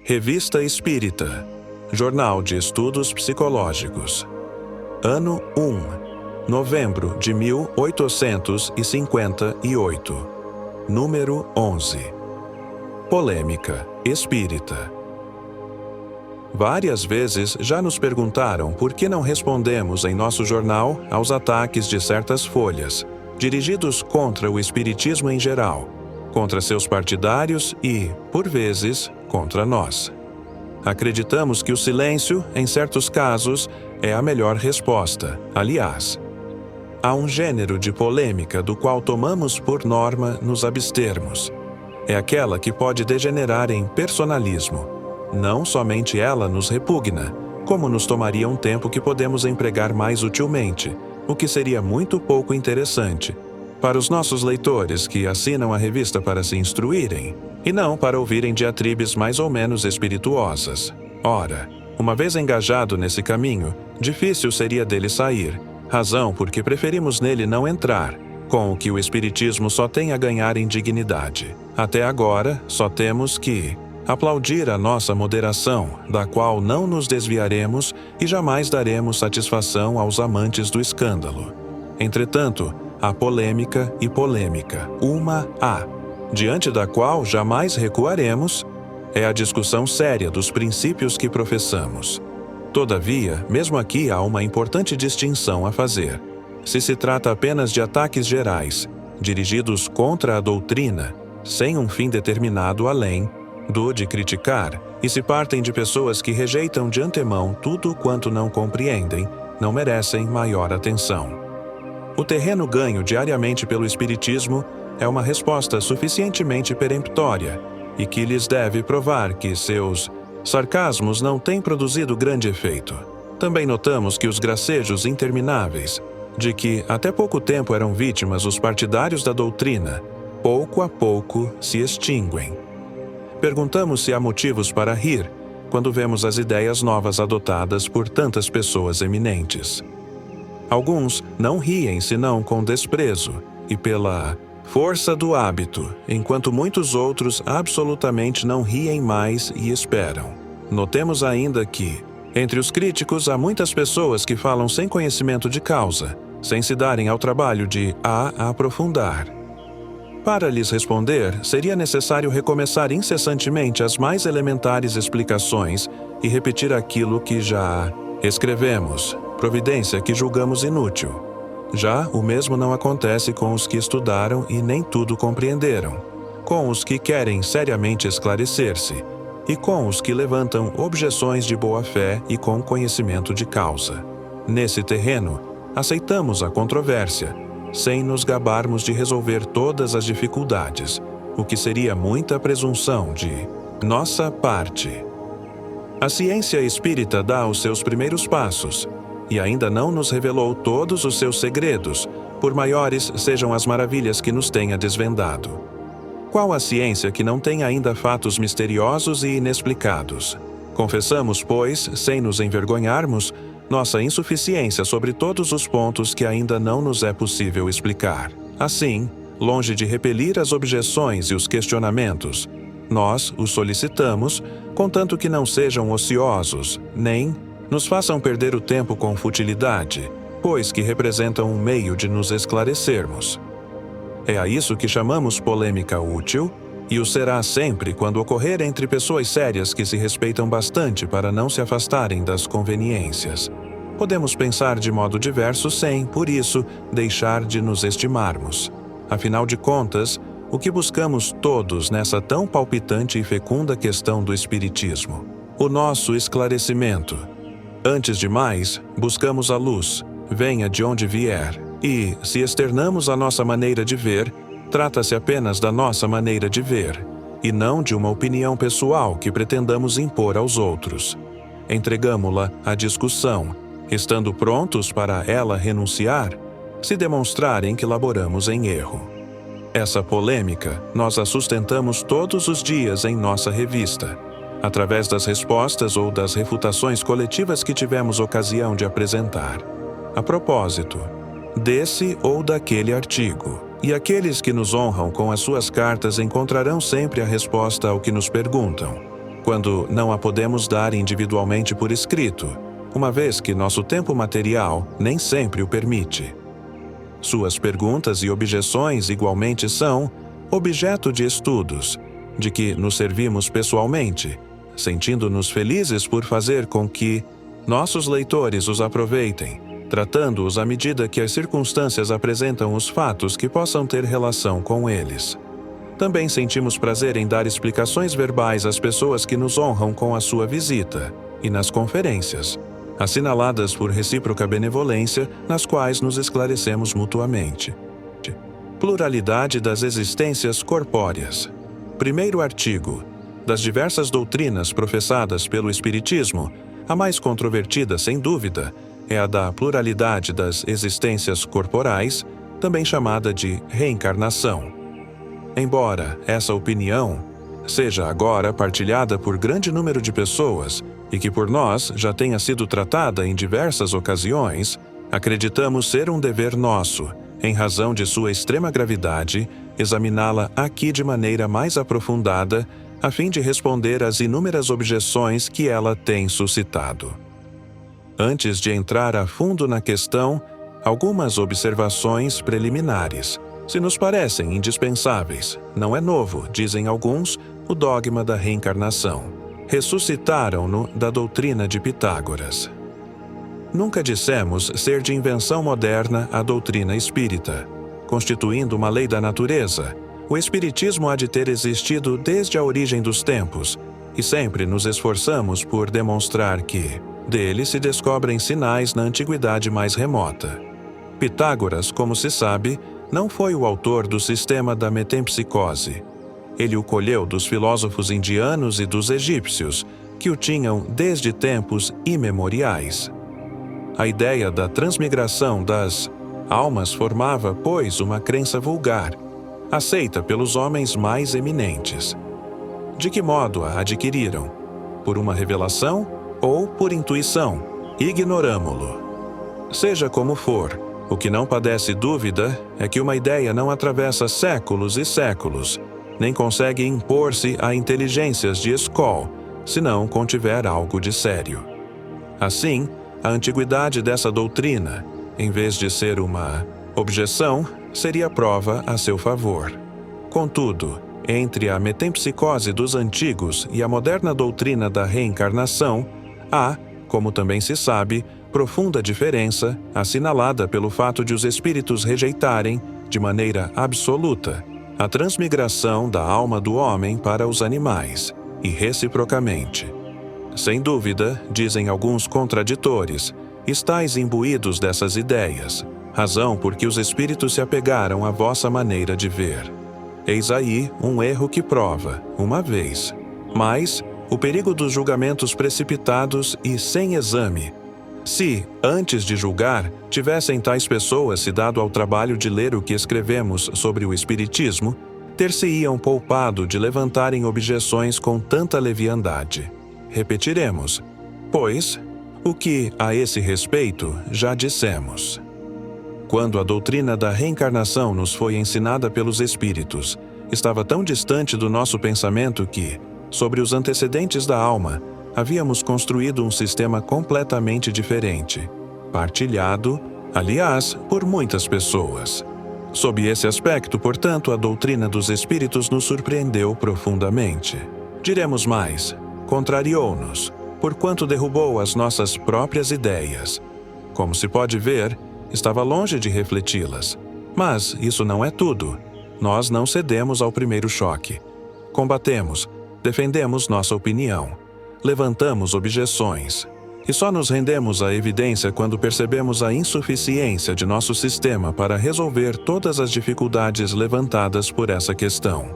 Revista Espírita, Jornal de Estudos Psicológicos. Ano 1, novembro de 1858. Número 11. Polêmica espírita. Várias vezes já nos perguntaram por que não respondemos em nosso jornal aos ataques de certas folhas, dirigidos contra o espiritismo em geral, contra seus partidários e, por vezes, contra nós. Acreditamos que o silêncio, em certos casos, é a melhor resposta. Aliás, há um gênero de polêmica do qual tomamos por norma nos abstermos. É aquela que pode degenerar em personalismo. Não somente ela nos repugna, como nos tomaria um tempo que podemos empregar mais utilmente, o que seria muito pouco interessante para os nossos leitores que assinam a revista para se instruírem, e não para ouvirem diatribes mais ou menos espirituosas. Ora, uma vez engajado nesse caminho, difícil seria dele sair, razão porque preferimos nele não entrar, com o que o espiritismo só tem a ganhar em dignidade. Até agora, só temos que aplaudir a nossa moderação, da qual não nos desviaremos e jamais daremos satisfação aos amantes do escândalo. Entretanto, há polêmica e polêmica, uma há, diante da qual jamais recuaremos, é a discussão séria dos princípios que professamos. Todavia, mesmo aqui há uma importante distinção a fazer. Se se trata apenas de ataques gerais, dirigidos contra a doutrina, sem um fim determinado além do de criticar, e se partem de pessoas que rejeitam de antemão tudo quanto não compreendem, não merecem maior atenção. O terreno ganho diariamente pelo espiritismo é uma resposta suficientemente peremptória e que lhes deve provar que seus sarcasmos não têm produzido grande efeito. Também notamos que os gracejos intermináveis, de que até pouco tempo eram vítimas os partidários da doutrina, pouco a pouco se extinguem. Perguntamos se há motivos para rir quando vemos as ideias novas adotadas por tantas pessoas eminentes. Alguns não riem senão com desprezo e pela força do hábito, enquanto muitos outros absolutamente não riem mais e esperam. Notemos ainda que, entre os críticos, há muitas pessoas que falam sem conhecimento de causa, sem se darem ao trabalho de a aprofundar. Para lhes responder, seria necessário recomeçar incessantemente as mais elementares explicações e repetir aquilo que já escrevemos, providência que julgamos inútil. Já o mesmo não acontece com os que estudaram e nem tudo compreenderam, com os que querem seriamente esclarecer-se, e com os que levantam objeções de boa-fé e com conhecimento de causa. Nesse terreno, aceitamos a controvérsia, sem nos gabarmos de resolver todas as dificuldades, o que seria muita presunção de nossa parte. A ciência espírita dá os seus primeiros passos, e ainda não nos revelou todos os seus segredos, por maiores sejam as maravilhas que nos tenha desvendado. Qual a ciência que não tem ainda fatos misteriosos e inexplicados? Confessamos, pois, sem nos envergonharmos, nossa insuficiência sobre todos os pontos que ainda não nos é possível explicar. Assim, longe de repelir as objeções e os questionamentos, nós os solicitamos, contanto que não sejam ociosos, nem nos façam perder o tempo com futilidade, pois que representam um meio de nos esclarecermos. É a isso que chamamos polêmica útil, e o será sempre quando ocorrer entre pessoas sérias que se respeitam bastante para não se afastarem das conveniências. Podemos pensar de modo diverso sem, por isso, deixar de nos estimarmos. Afinal de contas, o que buscamos todos nessa tão palpitante e fecunda questão do espiritismo? O nosso esclarecimento. Antes de mais, buscamos a luz, venha de onde vier, e, se externamos a nossa maneira de ver, trata-se apenas da nossa maneira de ver, e não de uma opinião pessoal que pretendamos impor aos outros. Entregamo-la à discussão, estando prontos para ela renunciar, se demonstrarem que laboramos em erro. Essa polêmica nós a sustentamos todos os dias em nossa revista, através das respostas ou das refutações coletivas que tivemos ocasião de apresentar. A propósito, desse ou daquele artigo. E aqueles que nos honram com as suas cartas encontrarão sempre a resposta ao que nos perguntam. quando não a podemos dar individualmente por escrito, uma vez que nosso tempo material nem sempre o permite. Suas perguntas e objeções igualmente são objeto de estudos, de que nos servimos pessoalmente, sentindo-nos felizes por fazer com que nossos leitores os aproveitem, tratando-os à medida que as circunstâncias apresentam os fatos que possam ter relação com eles. Também sentimos prazer em dar explicações verbais às pessoas que nos honram com a sua visita e nas conferências, assinaladas por recíproca benevolência, nas quais nos esclarecemos mutuamente. Pluralidade das existências corpóreas. Primeiro artigo. Das diversas doutrinas professadas pelo Espiritismo, a mais controvertida, sem dúvida, é a da pluralidade das existências corporais, também chamada de reencarnação. Embora essa opinião seja agora partilhada por grande número de pessoas e que por nós já tenha sido tratada em diversas ocasiões, acreditamos ser um dever nosso, em razão de sua extrema gravidade, examiná-la aqui de maneira mais aprofundada, a fim de responder às inúmeras objeções que ela tem suscitado. Antes de entrar a fundo na questão, algumas observações preliminares. Se nos parecem indispensáveis, não é novo, dizem alguns, o dogma da reencarnação. Ressuscitaram-no da doutrina de Pitágoras. Nunca dissemos ser de invenção moderna a doutrina espírita. Constituindo uma lei da natureza, o espiritismo há de ter existido desde a origem dos tempos, e sempre nos esforçamos por demonstrar que dele se descobrem sinais na antiguidade mais remota. Pitágoras, como se sabe, não foi o autor do sistema da metempsicose. Ele o colheu dos filósofos indianos e dos egípcios, que o tinham desde tempos imemoriais. A ideia da transmigração das almas formava, pois, uma crença vulgar, aceita pelos homens mais eminentes. De que modo a adquiriram? Por uma revelação ou por intuição? Ignoramo-lo. Seja como for, o que não padece dúvida é que uma ideia não atravessa séculos e séculos, nem consegue impor-se a inteligências de escol, se não contiver algo de sério. Assim, a antiguidade dessa doutrina, em vez de ser uma objeção, seria prova a seu favor. Contudo, entre a metempsicose dos antigos e a moderna doutrina da reencarnação, há, como também se sabe, profunda diferença, assinalada pelo fato de os espíritos rejeitarem, de maneira absoluta, a transmigração da alma do homem para os animais, e reciprocamente. Sem dúvida, dizem alguns contraditores, estáis imbuídos dessas ideias, razão por que os espíritos se apegaram à vossa maneira de ver. Eis aí um erro que prova, uma vez, mais o perigo dos julgamentos precipitados e sem exame. Se, antes de julgar, tivessem tais pessoas se dado ao trabalho de ler o que escrevemos sobre o Espiritismo, ter-se-iam poupado de levantarem objeções com tanta leviandade. Repetiremos, pois, o que, a esse respeito, já dissemos. Quando a doutrina da reencarnação nos foi ensinada pelos Espíritos, estava tão distante do nosso pensamento que, sobre os antecedentes da alma, havíamos construído um sistema completamente diferente, partilhado, aliás, por muitas pessoas. Sob esse aspecto, portanto, a doutrina dos Espíritos nos surpreendeu profundamente. Diremos mais, contrariou-nos, porquanto derrubou as nossas próprias ideias. Como se pode ver, estava longe de refleti-las. Mas isso não é tudo. Nós não cedemos ao primeiro choque. Combatemos, defendemos nossa opinião. Levantamos objeções. E só nos rendemos à evidência quando percebemos a insuficiência de nosso sistema para resolver todas as dificuldades levantadas por essa questão.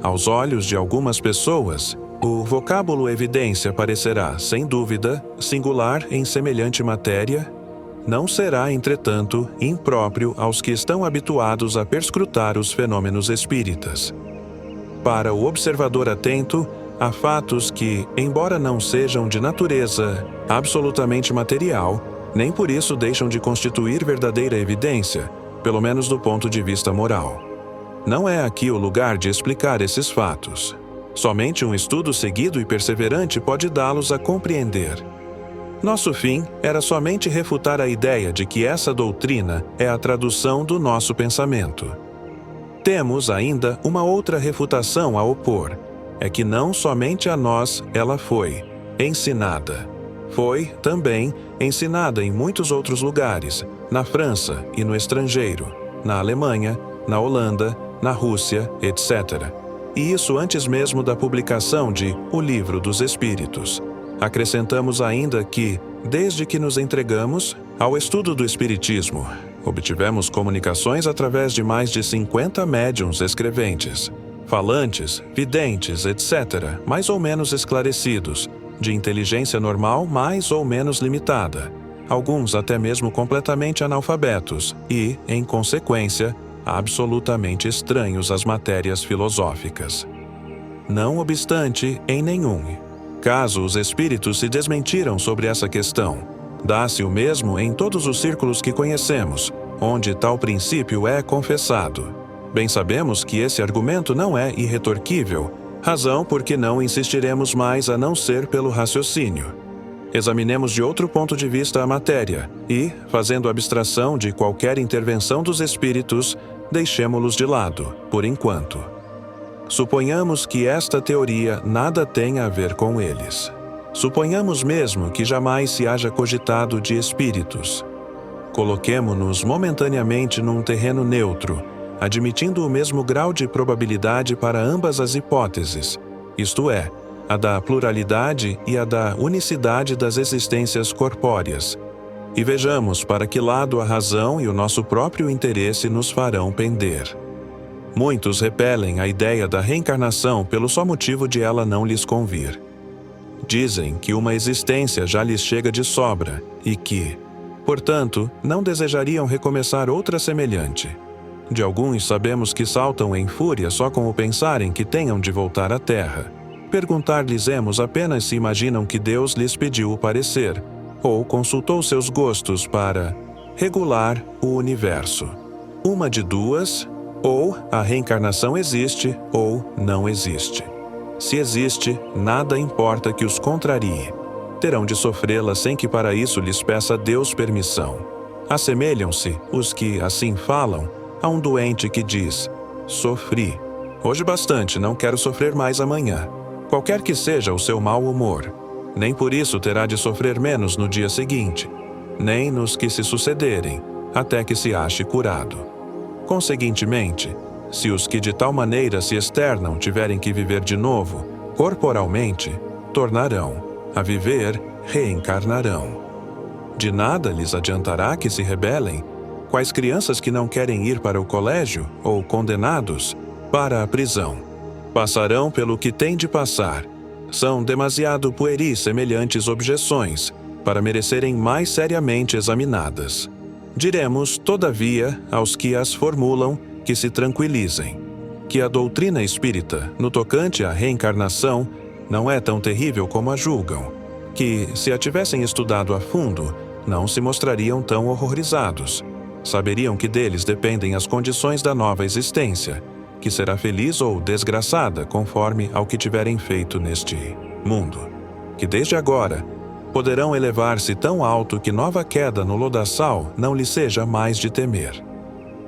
Aos olhos de algumas pessoas, o vocábulo evidência parecerá, sem dúvida, singular em semelhante matéria, não será, entretanto, impróprio aos que estão habituados a perscrutar os fenômenos espíritas. Para o observador atento, há fatos que, embora não sejam de natureza absolutamente material, nem por isso deixam de constituir verdadeira evidência, pelo menos do ponto de vista moral. Não é aqui o lugar de explicar esses fatos. Somente um estudo seguido e perseverante pode dá-los a compreender. Nosso fim era somente refutar a ideia de que essa doutrina é a tradução do nosso pensamento. Temos ainda uma outra refutação a opor, é que não somente a nós ela foi ensinada. Foi, também, ensinada em muitos outros lugares, na França e no estrangeiro, na Alemanha, na Holanda, na Rússia, etc. E isso antes mesmo da publicação de O Livro dos Espíritos. Acrescentamos ainda que, desde que nos entregamos ao estudo do Espiritismo, obtivemos comunicações através de mais de 50 médiuns escreventes, falantes, videntes, etc., mais ou menos esclarecidos, de inteligência normal mais ou menos limitada, alguns até mesmo completamente analfabetos e, em consequência, absolutamente estranhos às matérias filosóficas. Não obstante, em nenhum caso os espíritos se desmentiram sobre essa questão. Dá-se o mesmo em todos os círculos que conhecemos, onde tal princípio é confessado. Bem sabemos que esse argumento não é irretorquível, razão por que não insistiremos mais a não ser pelo raciocínio. Examinemos de outro ponto de vista a matéria e, fazendo abstração de qualquer intervenção dos espíritos, deixemo-los de lado, por enquanto. Suponhamos que esta teoria nada tenha a ver com eles. Suponhamos mesmo que jamais se haja cogitado de espíritos. Coloquemo-nos momentaneamente num terreno neutro, admitindo o mesmo grau de probabilidade para ambas as hipóteses, isto é, a da pluralidade e a da unicidade das existências corpóreas, e vejamos para que lado a razão e o nosso próprio interesse nos farão pender. Muitos repelem a ideia da reencarnação pelo só motivo de ela não lhes convir. Dizem que uma existência já lhes chega de sobra e que, portanto, não desejariam recomeçar outra semelhante. De alguns sabemos que saltam em fúria só com o pensarem que tenham de voltar à Terra. Perguntar-lhes-emos apenas se imaginam que Deus lhes pediu o parecer, ou consultou seus gostos para regular o universo. Uma de duas, ou a reencarnação existe ou não existe. Se existe, nada importa que os contrarie. Terão de sofrê-la sem que para isso lhes peça Deus permissão. Assemelham-se, os que assim falam, a um doente que diz: sofri. Hoje bastante, não quero sofrer mais amanhã. Qualquer que seja o seu mau humor, nem por isso terá de sofrer menos no dia seguinte, nem nos que se sucederem, até que se ache curado. Conseguintemente, se os que de tal maneira se externam tiverem que viver de novo, corporalmente, tornarão a viver, reencarnarão. De nada lhes adiantará que se rebelem, quais crianças que não querem ir para o colégio, ou condenados, para a prisão. Passarão pelo que têm de passar. São demasiado pueris semelhantes objeções, para merecerem mais seriamente examinadas. Diremos, todavia, aos que as formulam, que se tranquilizem, que a doutrina espírita, no tocante à reencarnação, não é tão terrível como a julgam, que, se a tivessem estudado a fundo, não se mostrariam tão horrorizados. Saberiam que deles dependem as condições da nova existência, que será feliz ou desgraçada conforme ao que tiverem feito neste mundo, que desde agora poderão elevar-se tão alto que nova queda no lodaçal não lhe seja mais de temer.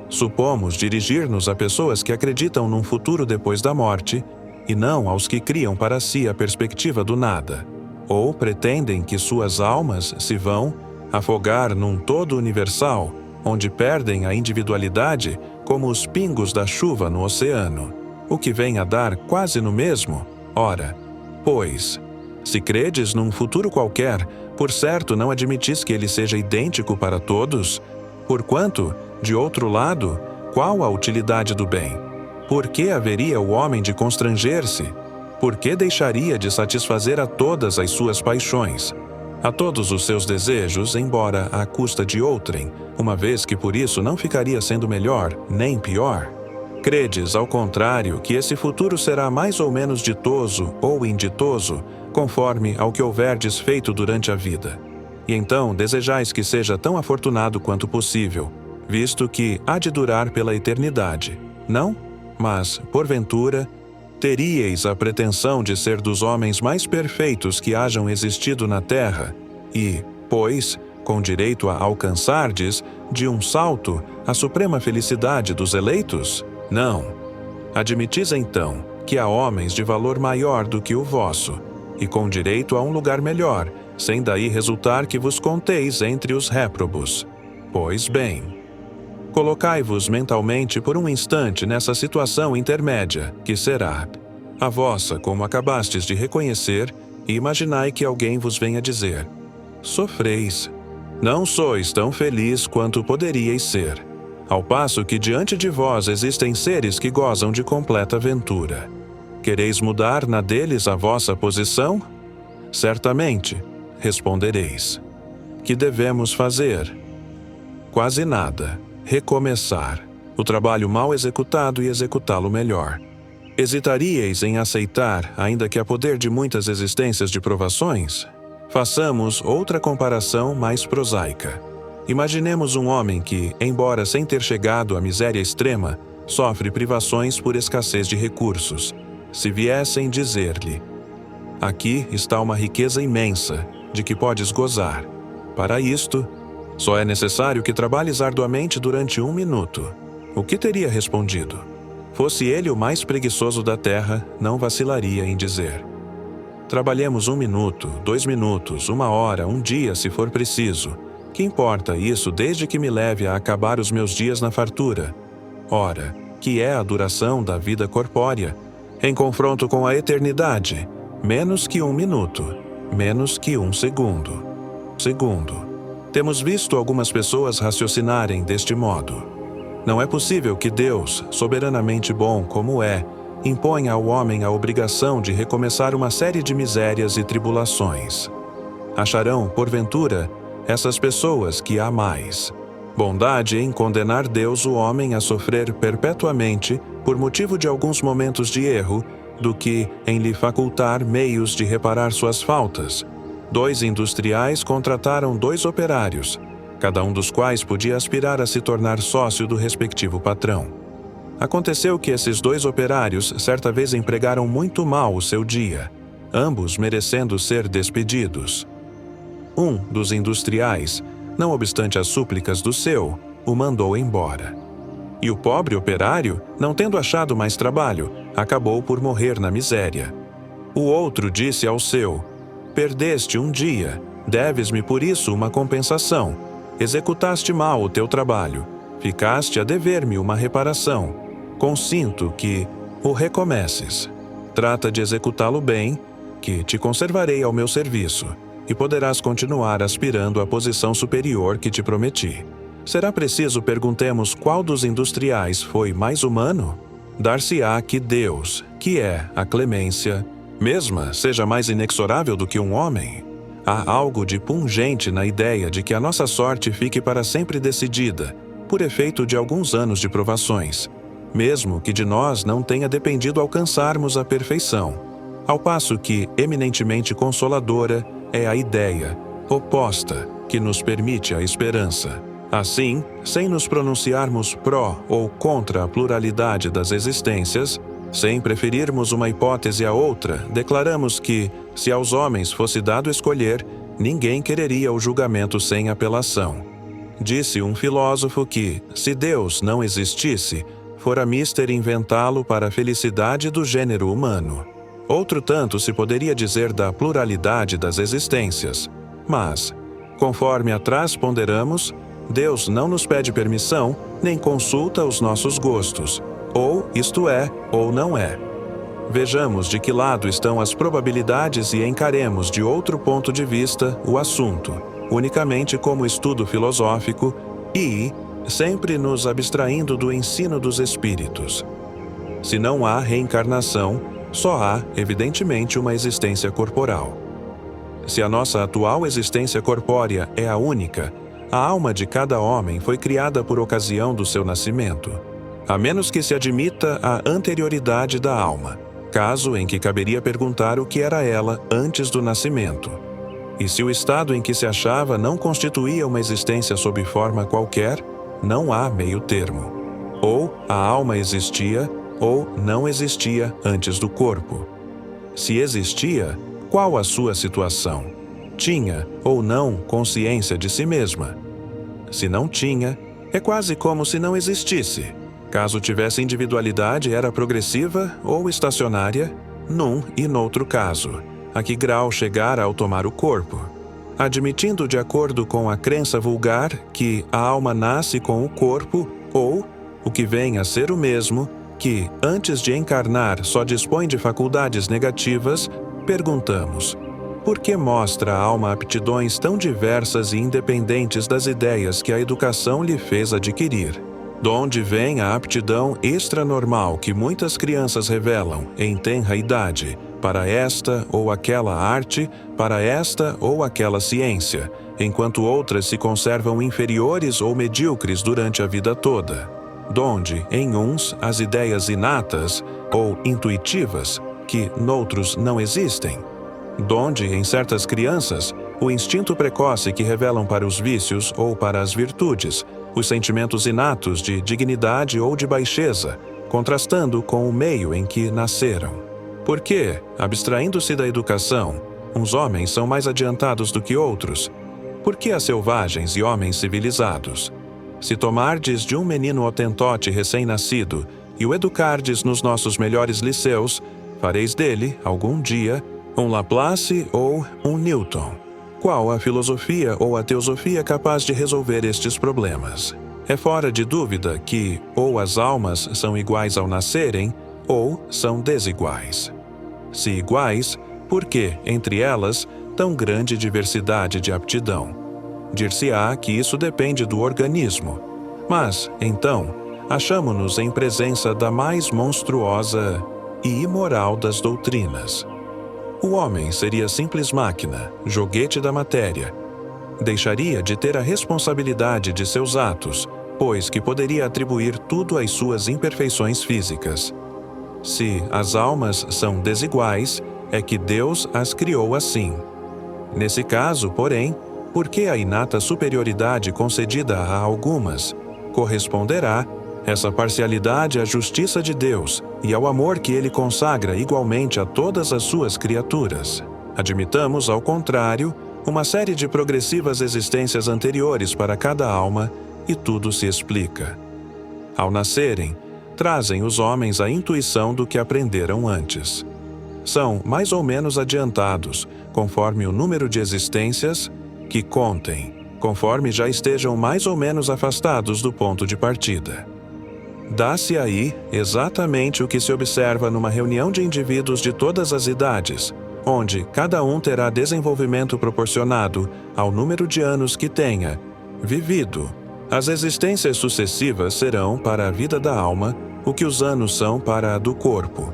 Supomos dirigir-nos a pessoas que acreditam num futuro depois da morte, e não aos que criam para si a perspectiva do nada, ou pretendem que suas almas se vão afogar num todo universal, onde perdem a individualidade como os pingos da chuva no oceano, o que vem a dar quase no mesmo. Ora, pois, se credes num futuro qualquer, por certo não admitis que ele seja idêntico para todos? Porquanto, de outro lado, qual a utilidade do bem? Por que haveria o homem de constranger-se? Por que deixaria de satisfazer a todas as suas paixões, a todos os seus desejos, embora à custa de outrem, uma vez que por isso não ficaria sendo melhor, nem pior? Credes, ao contrário, que esse futuro será mais ou menos ditoso ou inditoso, conforme ao que houverdes feito durante a vida. E então desejais que seja tão afortunado quanto possível, visto que há de durar pela eternidade, não? Mas, porventura, Teríeis a pretensão de ser dos homens mais perfeitos que hajam existido na terra, e, pois, com direito a alcançardes, de um salto, a suprema felicidade dos eleitos? Não. Admitis então que há homens de valor maior do que o vosso, e com direito a um lugar melhor, sem daí resultar que vos conteis entre os réprobos. Pois bem, colocai-vos mentalmente por um instante nessa situação intermédia, que será a vossa, como acabastes de reconhecer, e imaginai que alguém vos venha dizer: sofreis. Não sois tão feliz quanto poderíeis ser, ao passo que diante de vós existem seres que gozam de completa ventura. Quereis mudar na deles a vossa posição? Certamente, respondereis. Que devemos fazer? Quase nada. Recomeçar. O trabalho mal executado e executá-lo melhor. Hesitaríeis em aceitar, ainda que a poder de muitas existências de provações? Façamos outra comparação mais prosaica. Imaginemos um homem que, embora sem ter chegado à miséria extrema, sofre privações por escassez de recursos. Se viessem dizer-lhe: aqui está uma riqueza imensa, de que podes gozar. Para isto, só é necessário que trabalhes arduamente durante 1 minuto. O que teria respondido? Fosse ele o mais preguiçoso da terra, não vacilaria em dizer: trabalhemos 1 minuto, 2 minutos, 1 hora, 1 dia, se for preciso. Que importa isso desde que me leve a acabar os meus dias na fartura? Ora, que é a duração da vida corpórea? Em confronto com a eternidade, menos que 1 minuto, menos que 1 segundo. Segundo, temos visto algumas pessoas raciocinarem deste modo. Não é possível que Deus, soberanamente bom como é, imponha ao homem a obrigação de recomeçar uma série de misérias e tribulações. Acharão, porventura, essas pessoas que há mais bondade em condenar Deus o homem a sofrer perpetuamente por motivo de alguns momentos de erro, do que em lhe facultar meios de reparar suas faltas. 2 industriais contrataram 2 operários, cada um dos quais podia aspirar a se tornar sócio do respectivo patrão. Aconteceu que esses 2 operários certa vez empregaram muito mal o seu dia, ambos merecendo ser despedidos. Um dos industriais, não obstante as súplicas do seu, o mandou embora. E o pobre operário, não tendo achado mais trabalho, acabou por morrer na miséria. O outro disse ao seu: perdeste um dia, deves-me por isso uma compensação. Executaste mal o teu trabalho, ficaste a dever-me uma reparação. Consinto que o recomeces. Trata de executá-lo bem, que te conservarei ao meu serviço, e poderás continuar aspirando à posição superior que te prometi. Será preciso perguntemos qual dos industriais foi mais humano? Dar-se-á que Deus, que é a clemência mesma, seja mais inexorável do que um homem. Há algo de pungente na ideia de que a nossa sorte fique para sempre decidida, por efeito de alguns anos de provações, mesmo que de nós não tenha dependido alcançarmos a perfeição, ao passo que, eminentemente consoladora, é a ideia oposta que nos permite a esperança. Assim, sem nos pronunciarmos pró ou contra a pluralidade das existências, sem preferirmos uma hipótese à outra, declaramos que, se aos homens fosse dado escolher, ninguém quereria o julgamento sem apelação. Disse um filósofo que, se Deus não existisse, fora mister inventá-lo para a felicidade do gênero humano. Outro tanto se poderia dizer da pluralidade das existências. Mas, conforme atrás ponderamos, Deus não nos pede permissão, nem consulta os nossos gostos. Ou isto é, ou não é. Vejamos de que lado estão as probabilidades e encaremos de outro ponto de vista o assunto, unicamente como estudo filosófico e, sempre nos abstraindo do ensino dos espíritos. Se não há reencarnação, só há, evidentemente, uma existência corporal. Se a nossa atual existência corpórea é a única, a alma de cada homem foi criada por ocasião do seu nascimento, a menos que se admita a anterioridade da alma, caso em que caberia perguntar o que era ela antes do nascimento. E se o estado em que se achava não constituía uma existência sob forma qualquer, não há meio termo. Ou a alma existia, ou não existia antes do corpo? Se existia, qual a sua situação? Tinha ou não consciência de si mesma? Se não tinha, é quase como se não existisse. Caso tivesse individualidade, era progressiva ou estacionária, num e noutro caso. A que grau chegara ao tomar o corpo? Admitindo de acordo com a crença vulgar que a alma nasce com o corpo, ou, o que vem a ser o mesmo, que, antes de encarnar, só dispõe de faculdades negativas, perguntamos: por que mostra a alma aptidões tão diversas e independentes das ideias que a educação lhe fez adquirir? Donde vem a aptidão extranormal que muitas crianças revelam, em tenra idade, para esta ou aquela arte, para esta ou aquela ciência, enquanto outras se conservam inferiores ou medíocres durante a vida toda? Donde, em uns, as ideias inatas ou intuitivas, que noutros não existem? Donde, em certas crianças, o instinto precoce que revelam para os vícios ou para as virtudes, os sentimentos inatos de dignidade ou de baixeza, contrastando com o meio em que nasceram? Porque, abstraindo-se da educação, uns homens são mais adiantados do que outros? Por que há selvagens e homens civilizados? Se tomardes de um menino hotentote recém-nascido e o educardes nos nossos melhores liceus, fareis dele, algum dia, um Laplace ou um Newton. Qual a filosofia ou a teosofia capaz de resolver estes problemas? É fora de dúvida que ou as almas são iguais ao nascerem, ou são desiguais. Se iguais, por que, entre elas, tão grande diversidade de aptidão? Dir-se-á que isso depende do organismo. Mas, então, achamo-nos em presença da mais monstruosa e imoral das doutrinas. O homem seria simples máquina, joguete da matéria. Deixaria de ter a responsabilidade de seus atos, pois que poderia atribuir tudo às suas imperfeições físicas. Se as almas são desiguais, é que Deus as criou assim. Nesse caso, porém, por que a inata superioridade concedida a algumas corresponderá essa parcialidade à justiça de Deus e ao amor que Ele consagra igualmente a todas as suas criaturas? Admitamos, ao contrário, uma série de progressivas existências anteriores para cada alma e tudo se explica. Ao nascerem, trazem os homens a intuição do que aprenderam antes. São mais ou menos adiantados, conforme o número de existências que contem, conforme já estejam mais ou menos afastados do ponto de partida. Dá-se aí exatamente o que se observa numa reunião de indivíduos de todas as idades, onde cada um terá desenvolvimento proporcionado ao número de anos que tenha vivido. As existências sucessivas serão, para a vida da alma, o que os anos são para a do corpo.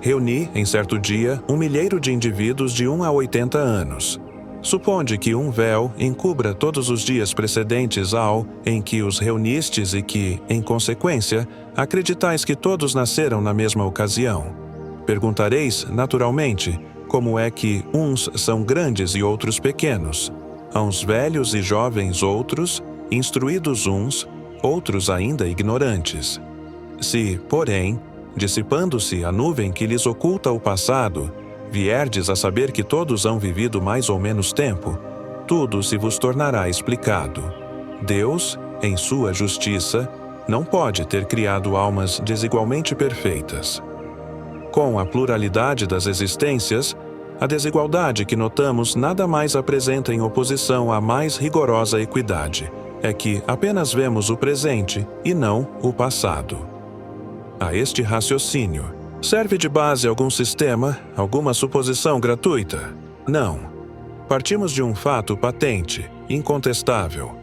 Reuni, em certo dia, 1 milheiro de indivíduos de 1 a 80 anos. Suponde que um véu encubra todos os dias precedentes ao em que os reunistes e que, em consequência, acreditais que todos nasceram na mesma ocasião. Perguntareis, naturalmente, como é que uns são grandes e outros pequenos, a uns velhos e jovens outros, instruídos uns, outros ainda ignorantes. Se, porém, dissipando-se a nuvem que lhes oculta o passado, vierdes a saber que todos hão vivido mais ou menos tempo, tudo se vos tornará explicado. Deus, em sua justiça, não pode ter criado almas desigualmente perfeitas. Com a pluralidade das existências, a desigualdade que notamos nada mais apresenta em oposição à mais rigorosa equidade. É que apenas vemos o presente e não o passado. A este raciocínio, serve de base algum sistema, alguma suposição gratuita? Não. Partimos de um fato patente, incontestável: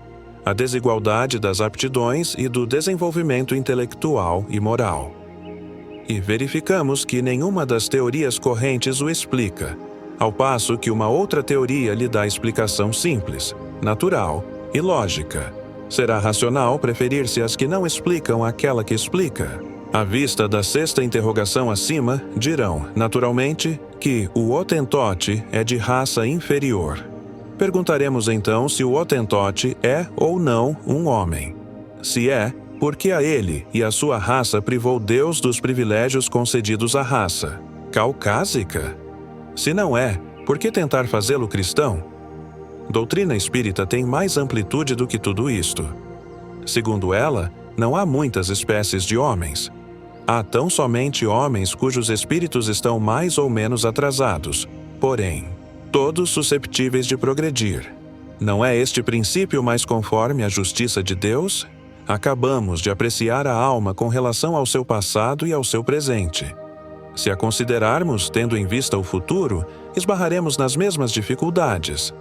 a desigualdade das aptidões e do desenvolvimento intelectual e moral. E verificamos que nenhuma das teorias correntes o explica, ao passo que uma outra teoria lhe dá explicação simples, natural e lógica. Será racional preferir-se as que não explicam aquela que explica? À vista da sexta interrogação acima, dirão, naturalmente, que o hotentote é de raça inferior. Perguntaremos então se o hotentote é ou não um homem. Se é, Porque a ele e a sua raça privou Deus dos privilégios concedidos à raça caucásica? Se não é, por que tentar fazê-lo cristão? Doutrina espírita tem mais amplitude do que tudo isto. Segundo ela, não há muitas espécies de homens. Há tão somente homens cujos espíritos estão mais ou menos atrasados, porém, todos susceptíveis de progredir. Não é este princípio mais conforme à justiça de Deus? Acabamos de apreciar a alma com relação ao seu passado e ao seu presente. Se a considerarmos tendo em vista o futuro, esbarraremos nas mesmas dificuldades.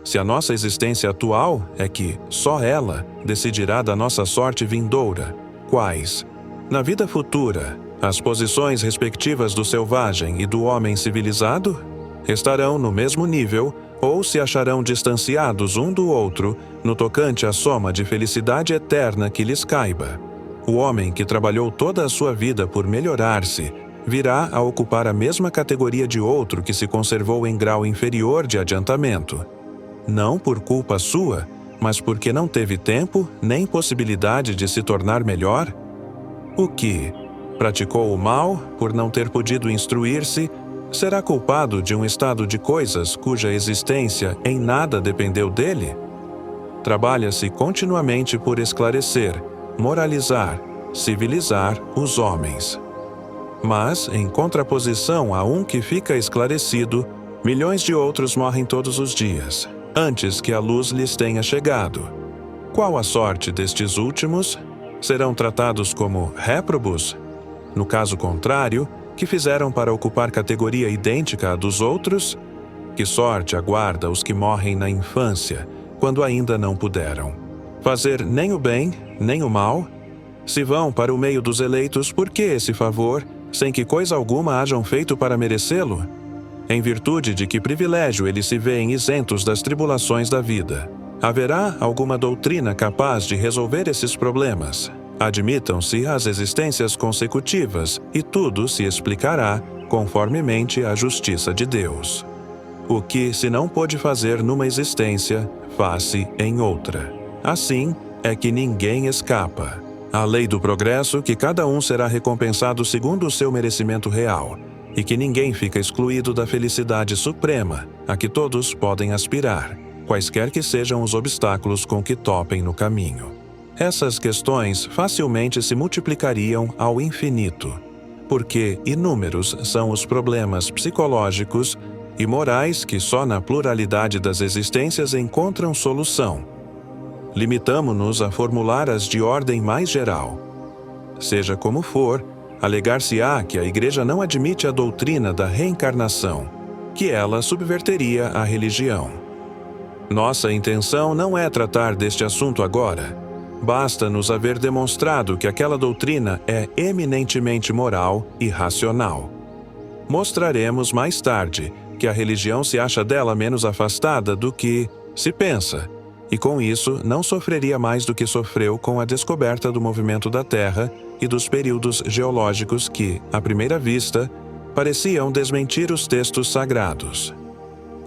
Se a nossa existência atual é que só ela decidirá da nossa sorte vindoura, quais? Na vida futura, as posições respectivas do selvagem e do homem civilizado estarão no mesmo nível ou se acharão distanciados um do outro no tocante à soma de felicidade eterna que lhes caiba. O homem que trabalhou toda a sua vida por melhorar-se virá a ocupar a mesma categoria de outro que se conservou em grau inferior de adiantamento. Não por culpa sua, mas porque não teve tempo nem possibilidade de se tornar melhor? O que praticou o mal por não ter podido instruir-se, será culpado de um estado de coisas cuja existência em nada dependeu dele? Trabalha-se continuamente por esclarecer, moralizar, civilizar os homens. Mas, em contraposição a um que fica esclarecido, milhões de outros morrem todos os dias, antes que a luz lhes tenha chegado. Qual a sorte destes últimos? Serão tratados como réprobos? No caso contrário, que fizeram para ocupar categoria idêntica à dos outros? Que sorte aguarda os que morrem na infância, quando ainda não puderam fazer nem o bem, nem o mal? Se vão para o meio dos eleitos, por que esse favor, sem que coisa alguma hajam feito para merecê-lo? Em virtude de que privilégio eles se veem isentos das tribulações da vida? Haverá alguma doutrina capaz de resolver esses problemas? Admitam-se as existências consecutivas e tudo se explicará conformemente à justiça de Deus. O que se não pôde fazer numa existência, faz-se em outra. Assim é que ninguém escapa. A lei do progresso que cada um será recompensado segundo o seu merecimento real, e que ninguém fica excluído da felicidade suprema a que todos podem aspirar, quaisquer que sejam os obstáculos com que topem no caminho. Essas questões facilmente se multiplicariam ao infinito, porque inúmeros são os problemas psicológicos e morais que só na pluralidade das existências encontram solução. Limitamo-nos a formular as de ordem mais geral. Seja como for, alegar-se-á que a Igreja não admite a doutrina da reencarnação, que ela subverteria a religião. Nossa intenção não é tratar deste assunto agora. Basta-nos haver demonstrado que aquela doutrina é eminentemente moral e racional. Mostraremos mais tarde que a religião se acha dela menos afastada do que se pensa, e com isso não sofreria mais do que sofreu com a descoberta do movimento da Terra e dos períodos geológicos que, à primeira vista, pareciam desmentir os textos sagrados.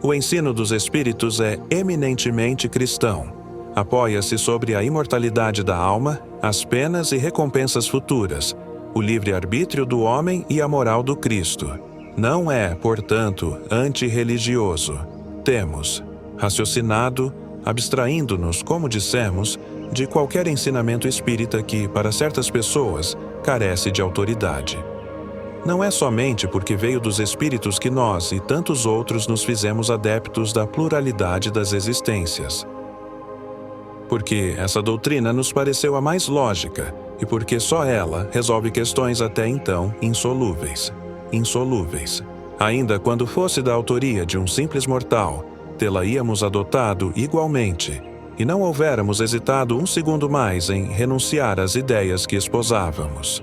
O ensino dos espíritos é eminentemente cristão. Apoia-se sobre a imortalidade da alma, as penas e recompensas futuras, o livre-arbítrio do homem e a moral do Cristo. Não é, portanto, antirreligioso. Temos raciocinado, abstraindo-nos, como dissemos, de qualquer ensinamento espírita que, para certas pessoas, carece de autoridade. Não é somente porque veio dos espíritos que nós e tantos outros nos fizemos adeptos da pluralidade das existências. Porque essa doutrina nos pareceu a mais lógica e porque só ela resolve questões até então insolúveis. Ainda quando fosse da autoria de um simples mortal, tê-la-íamos adotado igualmente, e não houvéramos hesitado um segundo mais em renunciar às ideias que esposávamos.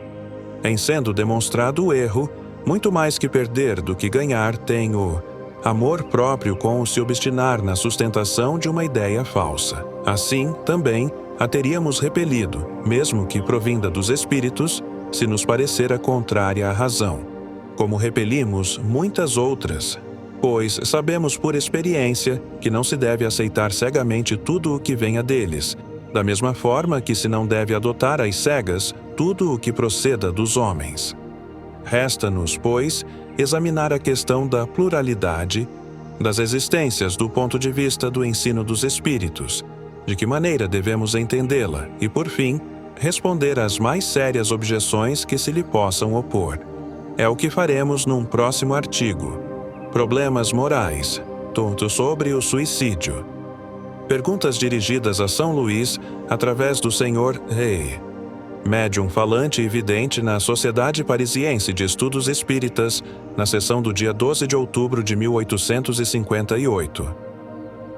Em sendo demonstrado o erro, muito mais que perder do que ganhar tem o amor próprio com o se obstinar na sustentação de uma ideia falsa. Assim, também, a teríamos repelido, mesmo que provinda dos espíritos, se nos parecera contrária à razão, como repelimos muitas outras, pois sabemos por experiência que não se deve aceitar cegamente tudo o que venha deles, da mesma forma que se não deve adotar às cegas tudo o que proceda dos homens. Resta-nos, pois, examinar a questão da pluralidade das existências do ponto de vista do ensino dos Espíritos, de que maneira devemos entendê-la e, por fim, responder às mais sérias objeções que se lhe possam opor. É o que faremos num próximo artigo. Problemas morais, tonto sobre o suicídio. Perguntas dirigidas a São Luís através do Sr. Rey, médium falante e vidente na Sociedade Parisiense de Estudos Espíritas, na sessão do dia 12 de outubro de 1858.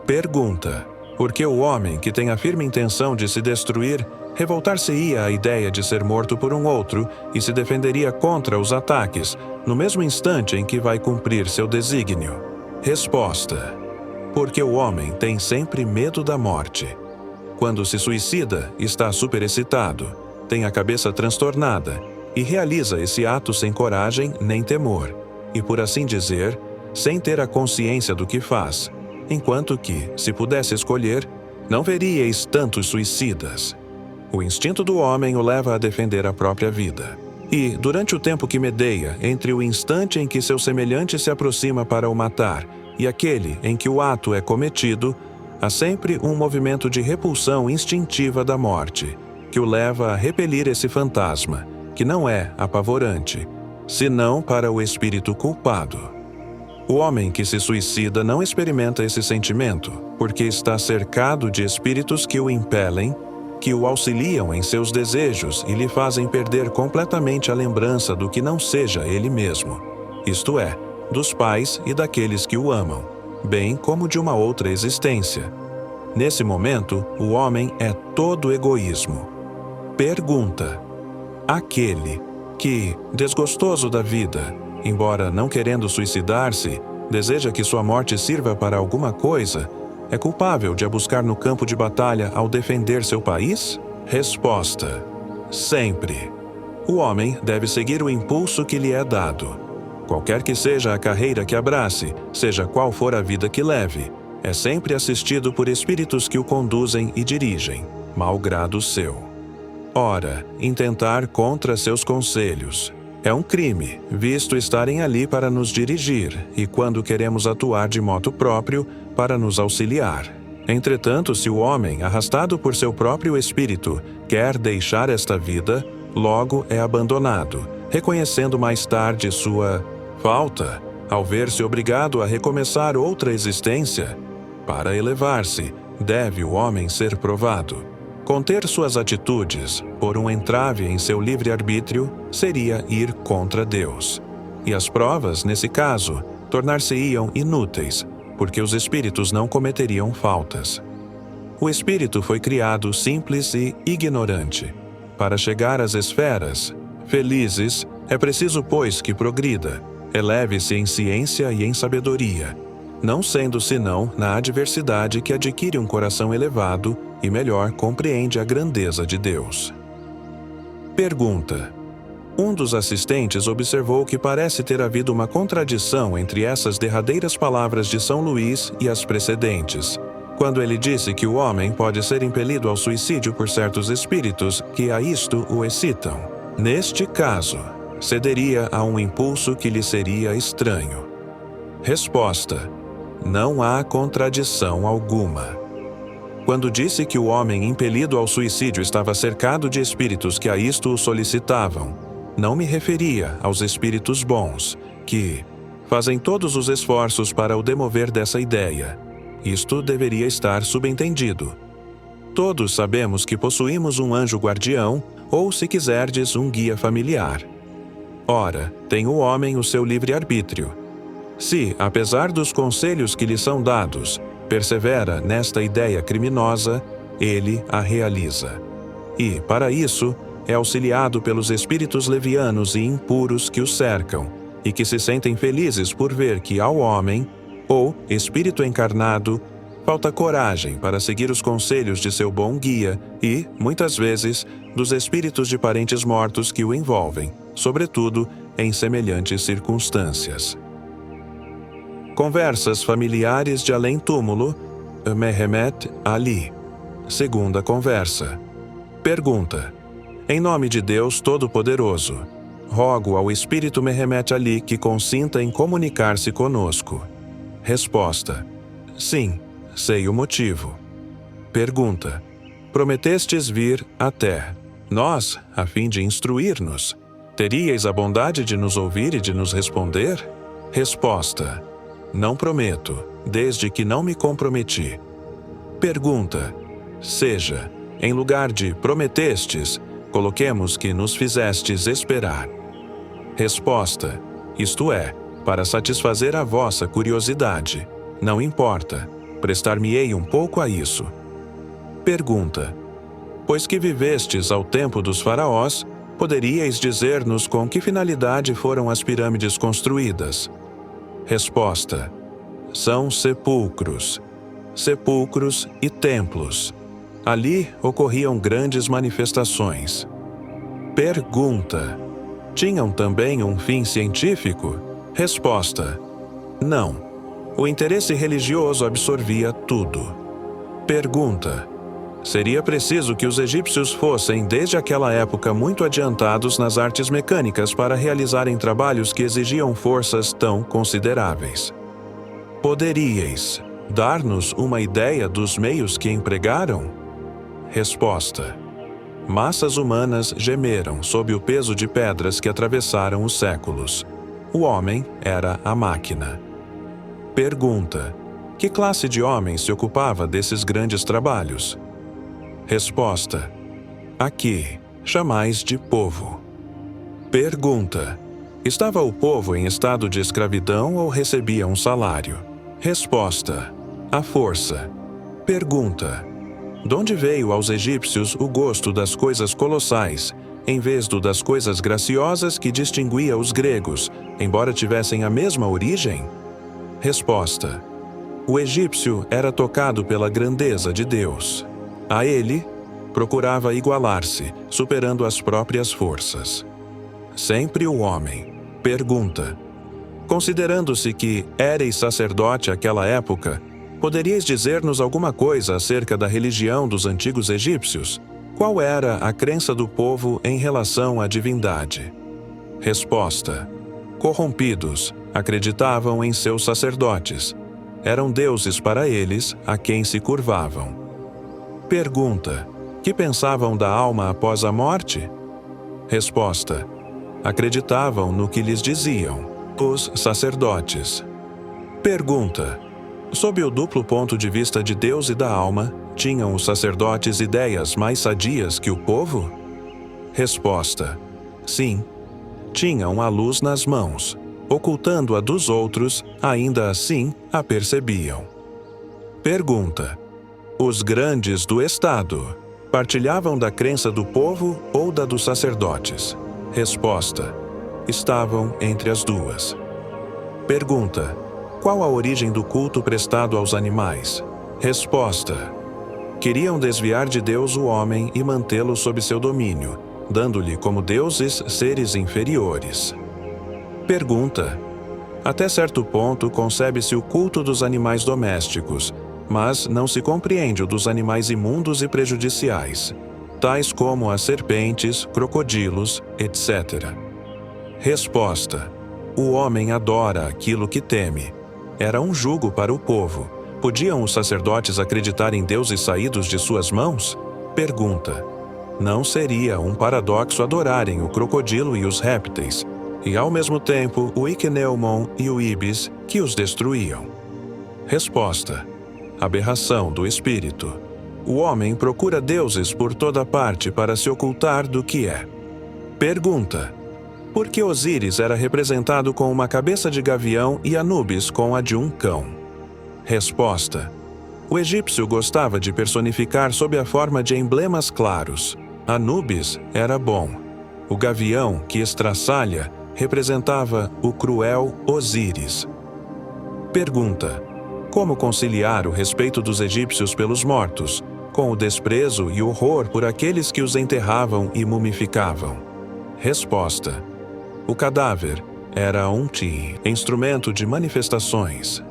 Pergunta: por que o homem que tem a firme intenção de se destruir revoltar-se-ia à ideia de ser morto por um outro e se defenderia contra os ataques, no mesmo instante em que vai cumprir seu desígnio? Resposta: porque o homem tem sempre medo da morte. Quando se suicida, está superexcitado, tem a cabeça transtornada e realiza esse ato sem coragem nem temor, e por assim dizer, sem ter a consciência do que faz, enquanto que, se pudesse escolher, não veríeis tantos suicidas. O instinto do homem o leva a defender a própria vida. E, durante o tempo que medeia entre o instante em que seu semelhante se aproxima para o matar e aquele em que o ato é cometido, há sempre um movimento de repulsão instintiva da morte, que o leva a repelir esse fantasma, que não é apavorante, senão para o espírito culpado. O homem que se suicida não experimenta esse sentimento, porque está cercado de espíritos que o impelem, que o auxiliam em seus desejos e lhe fazem perder completamente a lembrança do que não seja ele mesmo, isto é, dos pais e daqueles que o amam, bem como de uma outra existência. Nesse momento, o homem é todo egoísmo. Pergunta: aquele que, desgostoso da vida, embora não querendo suicidar-se, deseja que sua morte sirva para alguma coisa, é culpável de a buscar no campo de batalha ao defender seu país? Resposta: sempre. O homem deve seguir o impulso que lhe é dado. Qualquer que seja a carreira que abrace, seja qual for a vida que leve, é sempre assistido por espíritos que o conduzem e dirigem, malgrado seu. Ora, intentar contra seus conselhos é um crime, visto estarem ali para nos dirigir e, quando queremos atuar de modo próprio, para nos auxiliar. Entretanto, se o homem, arrastado por seu próprio espírito, quer deixar esta vida, logo é abandonado, reconhecendo mais tarde sua falta, ao ver-se obrigado a recomeçar outra existência. Para elevar-se, deve o homem ser provado. Conter suas atitudes, por um entrave em seu livre-arbítrio, seria ir contra Deus. E as provas, nesse caso, tornar-se-iam inúteis, porque os espíritos não cometeriam faltas. O espírito foi criado simples e ignorante. Para chegar às esferas felizes, é preciso, pois, que progrida, eleve-se em ciência e em sabedoria, não sendo senão na adversidade que adquire um coração elevado e melhor compreende a grandeza de Deus. Pergunta: um dos assistentes observou que parece ter havido uma contradição entre essas derradeiras palavras de São Luís e as precedentes, quando ele disse que o homem pode ser impelido ao suicídio por certos espíritos que a isto o excitam. Neste caso, cederia a um impulso que lhe seria estranho. Resposta: não há contradição alguma. Quando disse que o homem impelido ao suicídio estava cercado de espíritos que a isto o solicitavam, não me referia aos espíritos bons, que fazem todos os esforços para o demover dessa ideia. Isto deveria estar subentendido. Todos sabemos que possuímos um anjo guardião, ou, se quiserdes, um guia familiar. Ora, tem o homem o seu livre-arbítrio. Se, apesar dos conselhos que lhe são dados, persevera nesta ideia criminosa, ele a realiza. E, para isso, é auxiliado pelos espíritos levianos e impuros que o cercam, e que se sentem felizes por ver que ao homem, ou espírito encarnado, falta coragem para seguir os conselhos de seu bom guia e, muitas vezes, dos espíritos de parentes mortos que o envolvem, sobretudo em semelhantes circunstâncias. Conversas familiares de além-túmulo, Mehemet Ali. Segunda conversa. Pergunta: em nome de Deus Todo-Poderoso, rogo ao Espírito Mehemet Ali que consinta em comunicar-se conosco. Resposta: sim, sei o motivo. Pergunta: prometestes vir até nós, a fim de instruir-nos. Teríeis a bondade de nos ouvir e de nos responder? Resposta: não prometo, desde que não me comprometi. Pergunta: seja, em lugar de prometestes, coloquemos que nos fizestes esperar. Resposta: isto é, para satisfazer a vossa curiosidade. Não importa, prestar-me-ei um pouco a isso. Pergunta: pois que vivestes ao tempo dos faraós, poderíeis dizer-nos com que finalidade foram as pirâmides construídas? Resposta: são sepulcros. Sepulcros e templos. Ali ocorriam grandes manifestações. Pergunta: tinham também um fim científico? Resposta: não. O interesse religioso absorvia tudo. Pergunta: seria preciso que os egípcios fossem, desde aquela época, muito adiantados nas artes mecânicas para realizarem trabalhos que exigiam forças tão consideráveis. Poderíeis dar-nos uma ideia dos meios que empregaram? Resposta: massas humanas gemeram sob o peso de pedras que atravessaram os séculos. O homem era a máquina. Pergunta: que classe de homem se ocupava desses grandes trabalhos? Resposta: aqui chamais de povo. Pergunta: estava o povo em estado de escravidão ou recebia um salário? Resposta: à força. Pergunta: de onde veio aos egípcios o gosto das coisas colossais, em vez do das coisas graciosas que distinguia os gregos, embora tivessem a mesma origem? Resposta: o egípcio era tocado pela grandeza de Deus. A ele, procurava igualar-se, superando as próprias forças. Sempre o homem. Pergunta: considerando-se que éreis sacerdote àquela época, poderíeis dizer-nos alguma coisa acerca da religião dos antigos egípcios? Qual era a crença do povo em relação à divindade? Resposta: corrompidos, acreditavam em seus sacerdotes. Eram deuses para eles, a quem se curvavam. Pergunta: que pensavam da alma após a morte? Resposta: acreditavam no que lhes diziam os sacerdotes. Pergunta: sob o duplo ponto de vista de Deus e da alma, tinham os sacerdotes ideias mais sadias que o povo? Resposta: sim. Tinham a luz nas mãos, ocultando-a dos outros, ainda assim a percebiam. Pergunta: os grandes do Estado partilhavam da crença do povo ou da dos sacerdotes? Resposta: estavam entre as duas. Pergunta: qual a origem do culto prestado aos animais? Resposta: queriam desviar de Deus o homem e mantê-lo sob seu domínio, dando-lhe como deuses seres inferiores. Pergunta: até certo ponto concebe-se o culto dos animais domésticos, mas não se compreende o dos animais imundos e prejudiciais, tais como as serpentes, crocodilos, etc. Resposta: o homem adora aquilo que teme. Era um jugo para o povo. Podiam os sacerdotes acreditar em deuses saídos de suas mãos? Pergunta: não seria um paradoxo adorarem o crocodilo e os répteis, e ao mesmo tempo o Ichneumon e o Ibis, que os destruíam? Resposta: aberração do espírito. O homem procura deuses por toda parte para se ocultar do que é. Pergunta: por que Osíris era representado com uma cabeça de gavião e Anubis com a de um cão? Resposta: o egípcio gostava de personificar sob a forma de emblemas claros. Anubis era bom. O gavião, que estraçalha, representava o cruel Osíris. Pergunta: como conciliar o respeito dos egípcios pelos mortos, com o desprezo e horror por aqueles que os enterravam e mumificavam? Resposta: o cadáver era um ti, instrumento de manifestações.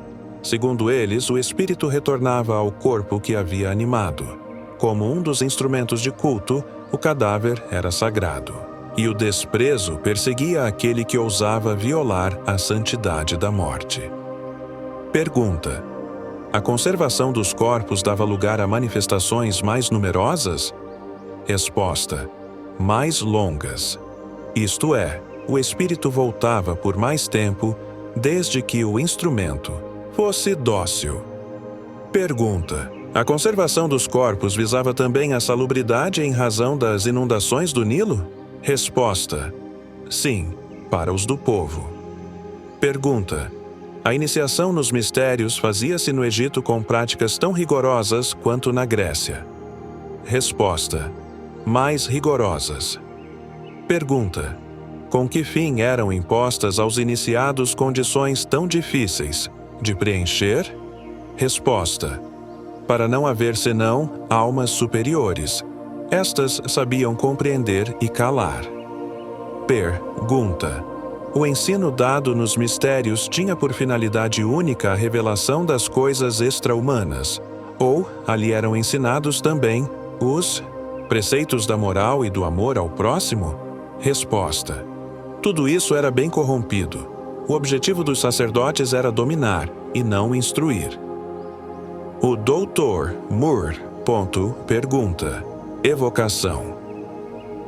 Segundo eles, o espírito retornava ao corpo que havia animado. como um dos instrumentos de culto, o cadáver era sagrado. E o desprezo perseguia aquele que ousava violar a santidade da morte. Pergunta: a conservação dos corpos dava lugar a manifestações mais numerosas? Resposta: mais longas. Isto é, o espírito voltava por mais tempo, desde que o instrumento fosse dócil. Pergunta: a conservação dos corpos visava também a salubridade em razão das inundações do Nilo? Resposta: sim, para os do povo. Pergunta: a iniciação nos mistérios fazia-se no Egito com práticas tão rigorosas quanto na Grécia? Resposta: mais rigorosas. Pergunta: com que fim eram impostas aos iniciados condições tão difíceis de preencher? Resposta: para não haver senão almas superiores. Estas sabiam compreender e calar. Pergunta: o ensino dado nos mistérios tinha por finalidade única a revelação das coisas extra-humanas, ou ali eram ensinados também os preceitos da moral e do amor ao próximo? Resposta: tudo isso era bem corrompido. O objetivo dos sacerdotes era dominar e não instruir. O Dr. Moore. Pergunta: evocação.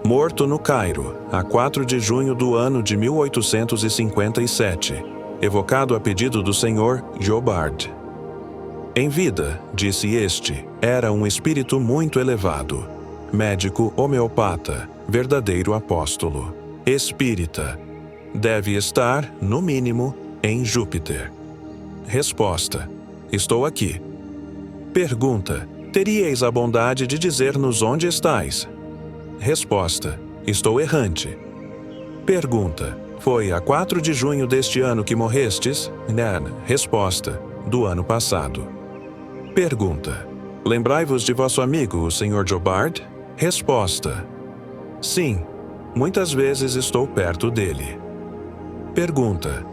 Morto no Cairo, a 4 de junho do ano de 1857. Evocado a pedido do Sr. Jobard. Em vida, disse este, era um espírito muito elevado. Médico homeopata, verdadeiro apóstolo. Espírita. Deve estar, no mínimo, em Júpiter. Resposta: estou aqui. Pergunta: teríeis a bondade de dizer-nos onde estais? Resposta: estou errante. Pergunta: foi a 4 de junho deste ano que morrestes? Resposta: do ano passado. Pergunta: lembrai-vos de vosso amigo, o Sr. Jobard? Resposta: sim, muitas vezes estou perto dele. Pergunta: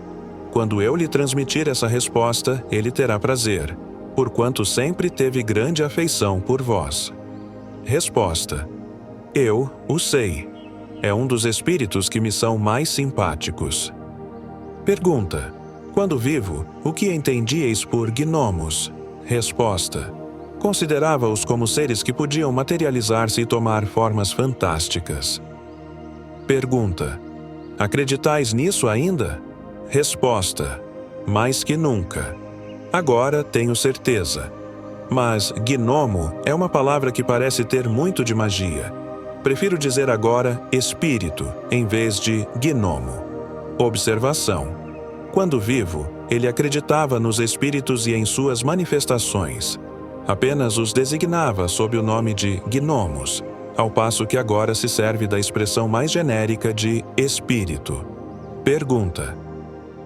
quando eu lhe transmitir essa resposta, ele terá prazer, porquanto sempre teve grande afeição por vós. Resposta: eu o sei. É um dos espíritos que me são mais simpáticos. Pergunta: quando vivo, o que entendíeis por gnomos? Resposta: considerava-os como seres que podiam materializar-se e tomar formas fantásticas. Pergunta: acreditais nisso ainda? Resposta: mais que nunca. Agora tenho certeza. Mas gnomo é uma palavra que parece ter muito de magia. Prefiro dizer agora espírito, em vez de gnomo. Observação: quando vivo, ele acreditava nos espíritos e em suas manifestações. Apenas os designava sob o nome de gnomos, ao passo que agora se serve da expressão mais genérica de espírito. Pergunta: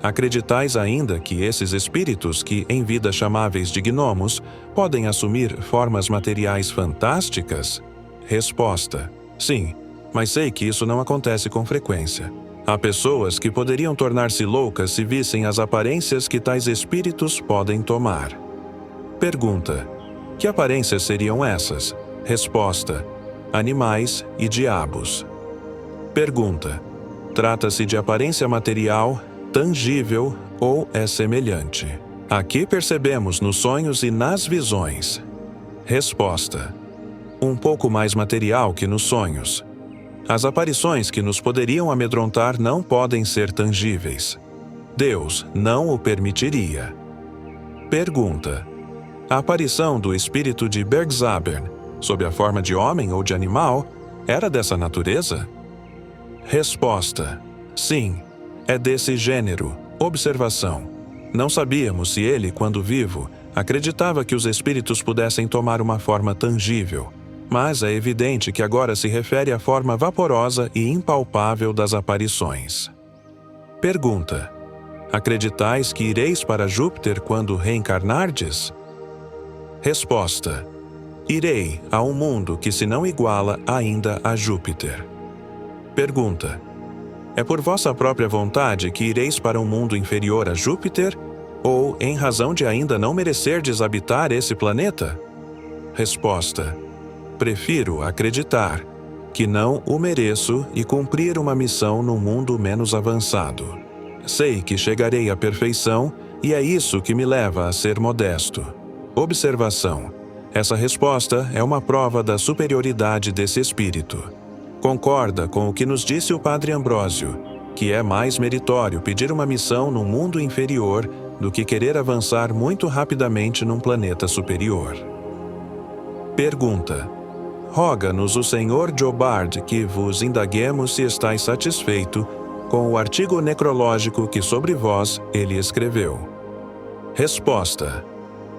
acreditais ainda que esses espíritos, que em vida chamáveis de gnomos, podem assumir formas materiais fantásticas? Resposta: sim, mas sei que isso não acontece com frequência. Há pessoas que poderiam tornar-se loucas se vissem as aparências que tais espíritos podem tomar. Pergunta: que aparências seriam essas? Resposta: animais e diabos. Pergunta: trata-se de aparência material, tangível ou é semelhante? Aqui percebemos nos sonhos e nas visões. Resposta: um pouco mais material que nos sonhos. As aparições que nos poderiam amedrontar não podem ser tangíveis. Deus não o permitiria. Pergunta: a aparição do espírito de Bergzabern, sob a forma de homem ou de animal, era dessa natureza? Resposta: sim, é desse gênero. Observação: não sabíamos se ele, quando vivo, acreditava que os espíritos pudessem tomar uma forma tangível, mas é evidente que agora se refere à forma vaporosa e impalpável das aparições. Pergunta: acreditais que ireis para Júpiter quando reencarnardes? Resposta: irei a um mundo que se não iguala ainda a Júpiter. Pergunta: é por vossa própria vontade que ireis para um mundo inferior a Júpiter, ou em razão de ainda não merecerdes habitar esse planeta? Resposta: prefiro acreditar que não o mereço e cumprir uma missão num mundo menos avançado. Sei que chegarei à perfeição e é isso que me leva a ser modesto. Observação: essa resposta é uma prova da superioridade desse espírito. Concorda com o que nos disse o Padre Ambrósio, que é mais meritório pedir uma missão num mundo inferior do que querer avançar muito rapidamente num planeta superior. Pergunta: roga-nos o Senhor Jobard que vos indaguemos se estáis satisfeito com o artigo necrológico que sobre vós ele escreveu. Resposta: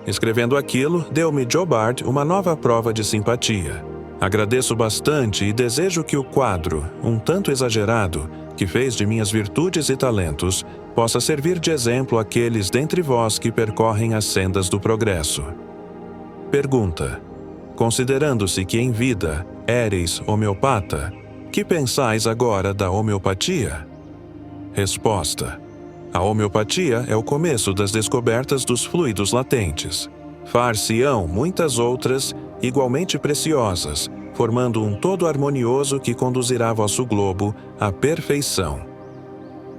escrevendo aquilo, deu-me Jobard uma nova prova de simpatia. Agradeço bastante e desejo que o quadro, um tanto exagerado, que fez de minhas virtudes e talentos, possa servir de exemplo àqueles dentre vós que percorrem as sendas do progresso. Pergunta: considerando-se que em vida éreis homeopata, que pensais agora da homeopatia? Resposta: a homeopatia é o começo das descobertas dos fluidos latentes. Far-se-ão muitas outras, igualmente preciosas, formando um todo harmonioso que conduzirá vosso globo à perfeição.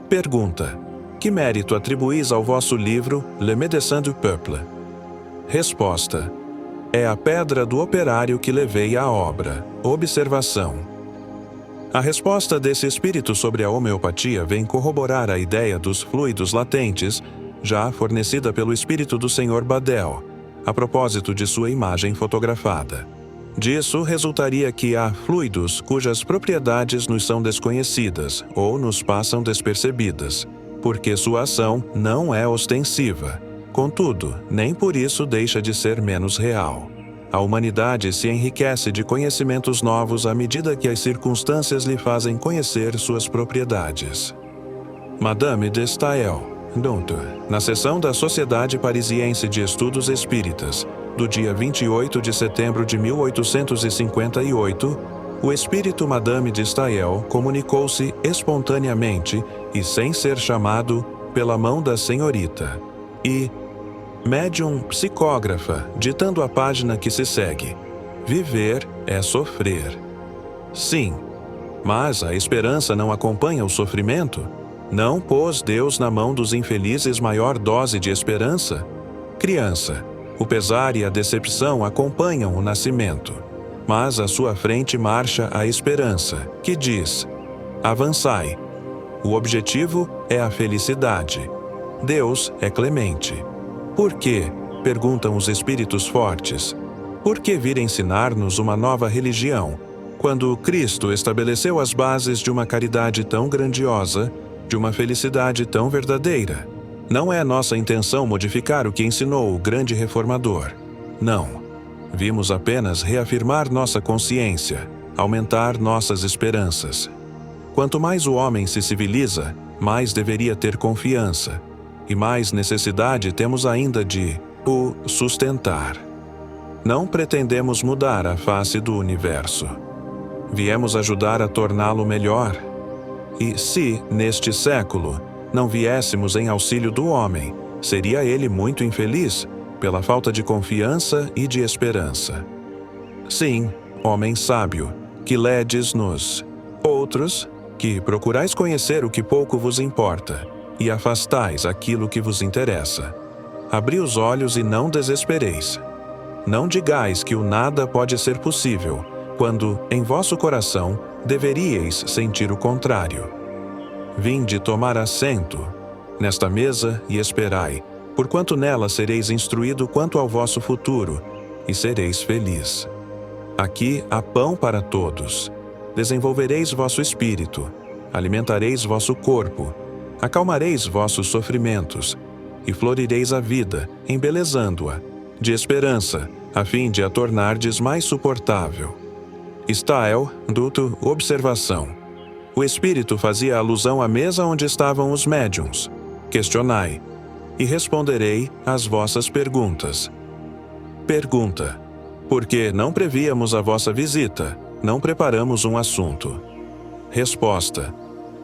Pergunta: que mérito atribuís ao vosso livro Le Médecin du Peuple? Resposta: é a pedra do operário que levei à obra. Observação: a resposta desse espírito sobre a homeopatia vem corroborar a ideia dos fluidos latentes, já fornecida pelo espírito do Sr. Badel, a propósito de sua imagem fotografada. Disso resultaria que há fluidos cujas propriedades nos são desconhecidas ou nos passam despercebidas, porque sua ação não é ostensiva. Contudo, nem por isso deixa de ser menos real. A humanidade se enriquece de conhecimentos novos à medida que as circunstâncias lhe fazem conhecer suas propriedades. Madame de Staël, Doutor, na sessão da Sociedade Parisiense de Estudos Espíritas, do dia 28 de setembro de 1858, o espírito Madame de Staël comunicou-se espontaneamente e sem ser chamado pela mão da senhorita. E médium psicógrafa, ditando a página que se segue: viver é sofrer. Sim, mas a esperança não acompanha o sofrimento? Não pôs Deus na mão dos infelizes maior dose de esperança? Criança, o pesar e a decepção acompanham o nascimento, mas à sua frente marcha a esperança, que diz: avançai. O objetivo é a felicidade. Deus é clemente. Por quê? Perguntam os espíritos fortes. Por que vir ensinar-nos uma nova religião, quando Cristo estabeleceu as bases de uma caridade tão grandiosa, de uma felicidade tão verdadeira? Não é nossa intenção modificar o que ensinou o grande reformador. Não. Vimos apenas reafirmar nossa consciência, aumentar nossas esperanças. Quanto mais o homem se civiliza, mais deveria ter confiança, e mais necessidade temos ainda de o sustentar. Não pretendemos mudar a face do universo. Viemos ajudar a torná-lo melhor. E se, neste século, não viéssemos em auxílio do homem, seria ele muito infeliz, pela falta de confiança e de esperança. Sim, homem sábio, que ledes nos outros, que procurais conhecer o que pouco vos importa, e afastais aquilo que vos interessa. Abri os olhos e não desespereis. Não digais que o nada pode ser possível, quando, em vosso coração, deveríeis sentir o contrário. Vinde tomar assento nesta mesa e esperai, porquanto nela sereis instruído quanto ao vosso futuro, e sereis feliz. Aqui há pão para todos. Desenvolvereis vosso espírito, alimentareis vosso corpo, acalmareis vossos sofrimentos, e florireis a vida, embelezando-a, de esperança, a fim de a tornardes mais suportável. Staël, duto, observação. O espírito fazia alusão à mesa onde estavam os médiuns. Questionai, e responderei às vossas perguntas. Pergunta: por que não prevíamos a vossa visita? Não preparamos um assunto. Resposta: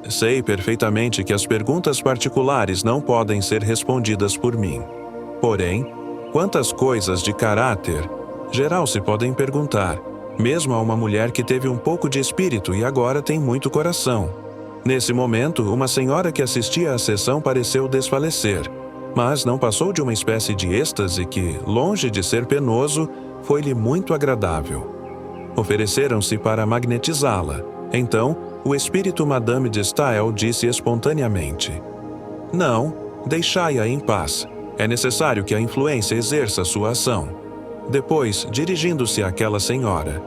sei perfeitamente que as perguntas particulares não podem ser respondidas por mim. Porém, quantas coisas de caráter geral se podem perguntar, mesmo a uma mulher que teve um pouco de espírito e agora tem muito coração. Nesse momento, uma senhora que assistia à sessão pareceu desfalecer, mas não passou de uma espécie de êxtase que, longe de ser penoso, foi-lhe muito agradável. Ofereceram-se para magnetizá-la. Então, o espírito Madame de Staël disse espontaneamente: "Não, deixai-a em paz. É necessário que a influência exerça sua ação." Depois, dirigindo-se àquela senhora: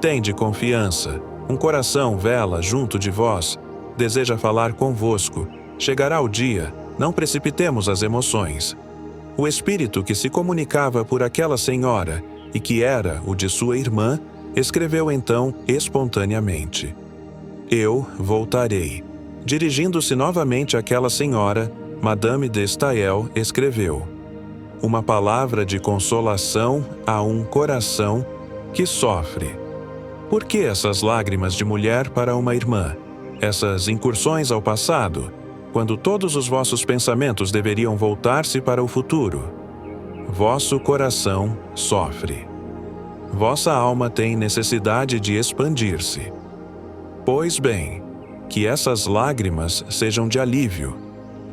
"Tende confiança. Um coração vela junto de vós. Deseja falar convosco. Chegará o dia. Não precipitemos as emoções." O espírito que se comunicava por aquela senhora e que era o de sua irmã, escreveu então espontaneamente: "Eu voltarei." Dirigindo-se novamente àquela senhora, Madame de Staël escreveu: "Uma palavra de consolação a um coração que sofre." Por que essas lágrimas de mulher para uma irmã? Essas incursões ao passado, quando todos os vossos pensamentos deveriam voltar-se para o futuro? Vosso coração sofre. Vossa alma tem necessidade de expandir-se. Pois bem, que essas lágrimas sejam de alívio,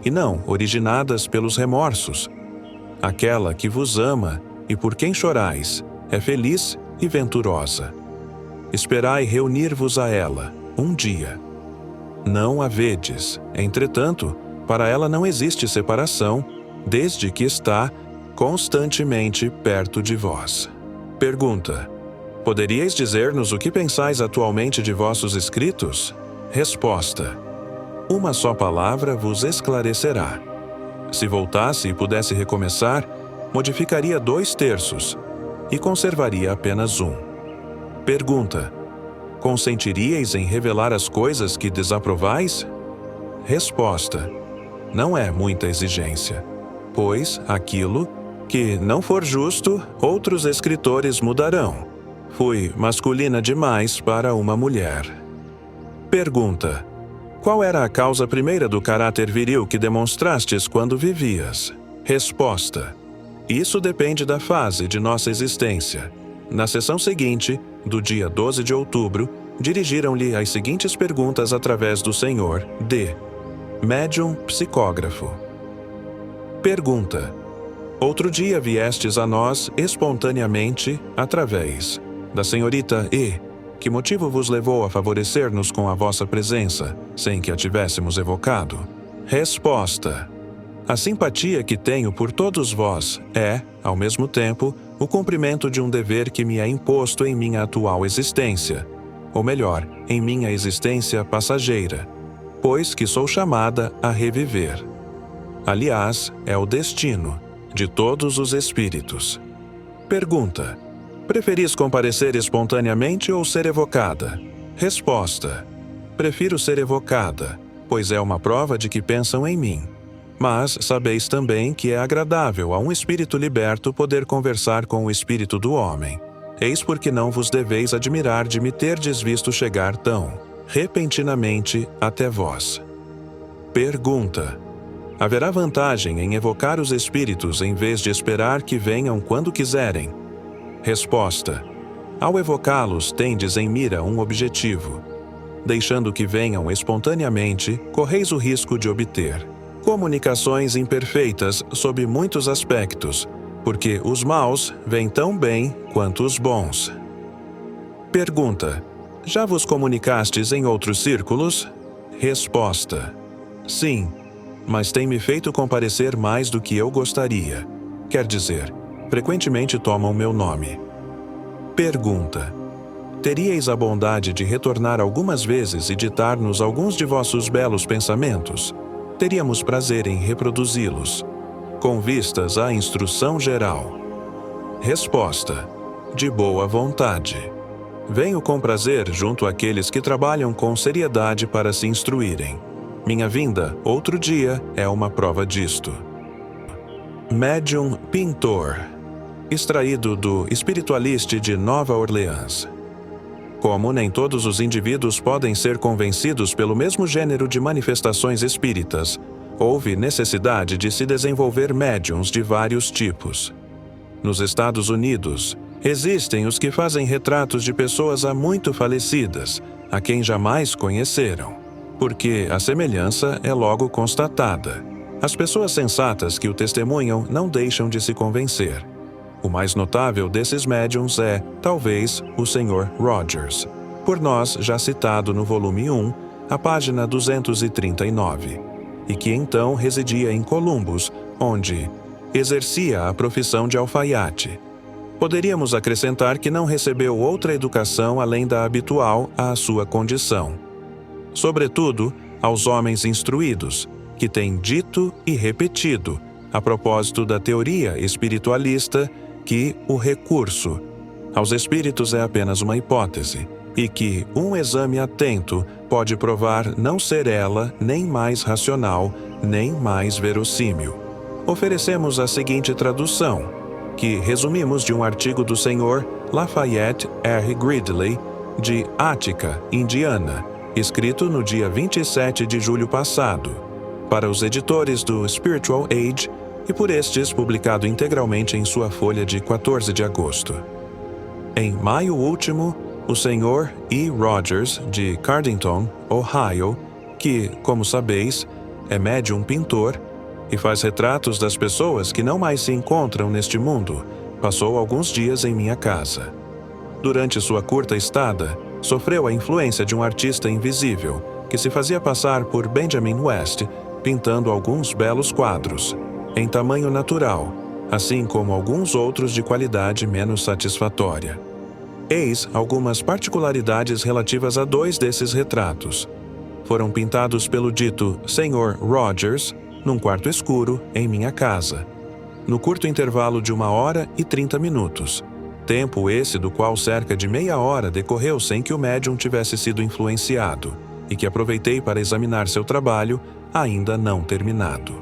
e não originadas pelos remorsos. Aquela que vos ama e por quem chorais é feliz e venturosa. Esperai reunir-vos a ela um dia. Não a vedes, entretanto, para ela não existe separação, desde que está constantemente perto de vós. Pergunta: poderíeis dizer-nos o que pensais atualmente de vossos escritos? Resposta: uma só palavra vos esclarecerá. Se voltasse e pudesse recomeçar, modificaria 2/3 e conservaria apenas 1. Pergunta: consentiríeis em revelar as coisas que desaprovais? Resposta: não é muita exigência, pois aquilo que não for justo, outros escritores mudarão. Fui masculina demais para uma mulher. Pergunta: qual era a causa primeira do caráter viril que demonstrastes quando vivias? Resposta: isso depende da fase de nossa existência. Na sessão seguinte, do dia 12 de outubro, dirigiram-lhe as seguintes perguntas através do Sr. D., médium psicógrafo. Pergunta: outro dia viestes a nós espontaneamente através da senhorita E. Que motivo vos levou a favorecer-nos com a vossa presença, sem que a tivéssemos evocado? Resposta: a simpatia que tenho por todos vós é, ao mesmo tempo, o cumprimento de um dever que me é imposto em minha atual existência, ou melhor, em minha existência passageira, pois que sou chamada a reviver. Aliás, é o destino de todos os espíritos. Pergunta: preferis comparecer espontaneamente ou ser evocada? Resposta: prefiro ser evocada, pois é uma prova de que pensam em mim. Mas sabeis também que é agradável a um espírito liberto poder conversar com o espírito do homem. Eis porque não vos deveis admirar de me terdes visto chegar tão repentinamente até vós. Pergunta: haverá vantagem em evocar os espíritos em vez de esperar que venham quando quiserem? Resposta: ao evocá-los, tendes em mira um objetivo. Deixando que venham espontaneamente, correis o risco de obter comunicações imperfeitas sob muitos aspectos, porque os maus vêm tão bem quanto os bons. Pergunta: já vos comunicastes em outros círculos? Resposta: sim, mas tem-me feito comparecer mais do que eu gostaria. Quer dizer, frequentemente tomam meu nome. Pergunta: teríeis a bondade de retornar algumas vezes e ditar-nos alguns de vossos belos pensamentos? Teríamos prazer em reproduzi-los, com vistas à instrução geral. Resposta: de boa vontade. Venho com prazer junto àqueles que trabalham com seriedade para se instruírem. Minha vinda, outro dia, é uma prova disto. Médium Pintor, extraído do Espiritualiste de Nova Orleans. Como nem todos os indivíduos podem ser convencidos pelo mesmo gênero de manifestações espíritas, houve necessidade de se desenvolver médiuns de vários tipos. Nos Estados Unidos, Existem os que fazem retratos de pessoas há muito falecidas, a quem jamais conheceram, porque a semelhança é logo constatada. As pessoas sensatas que o testemunham não deixam de se convencer. O mais notável desses médiums é, talvez, o Sr. Rogers, por nós já citado no volume 1, a página 239, e que então residia em Columbus, onde exercia a profissão de alfaiate. Poderíamos acrescentar que não recebeu outra educação além da habitual à sua condição. Sobretudo, aos homens instruídos, que têm dito e repetido, a propósito da teoria espiritualista, que o recurso aos espíritos é apenas uma hipótese, e que um exame atento pode provar não ser ela nem mais racional, nem mais verossímil. Oferecemos a seguinte tradução, que resumimos de um artigo do Sr. Lafayette R. Gridley, de Attica, Indiana, escrito no dia 27 de julho passado, para os editores do Spiritual Age e por estes publicado integralmente em sua folha de 14 de agosto. Em maio último, o Sr. E. Rogers, de Cardington, Ohio, que, como sabeis, é médium pintor e faz retratos das pessoas que não mais se encontram neste mundo, passou alguns dias em minha casa. Durante sua curta estada, sofreu a influência de um artista invisível, que se fazia passar por Benjamin West, pintando alguns belos quadros, em tamanho natural, assim como alguns outros de qualidade menos satisfatória. Eis algumas particularidades relativas a 2 desses retratos. Foram pintados pelo dito Sr. Rogers, num quarto escuro, em minha casa, no curto intervalo de 1h30, tempo esse do qual cerca de meia hora decorreu sem que o médium tivesse sido influenciado, e que aproveitei para examinar seu trabalho, ainda não terminado.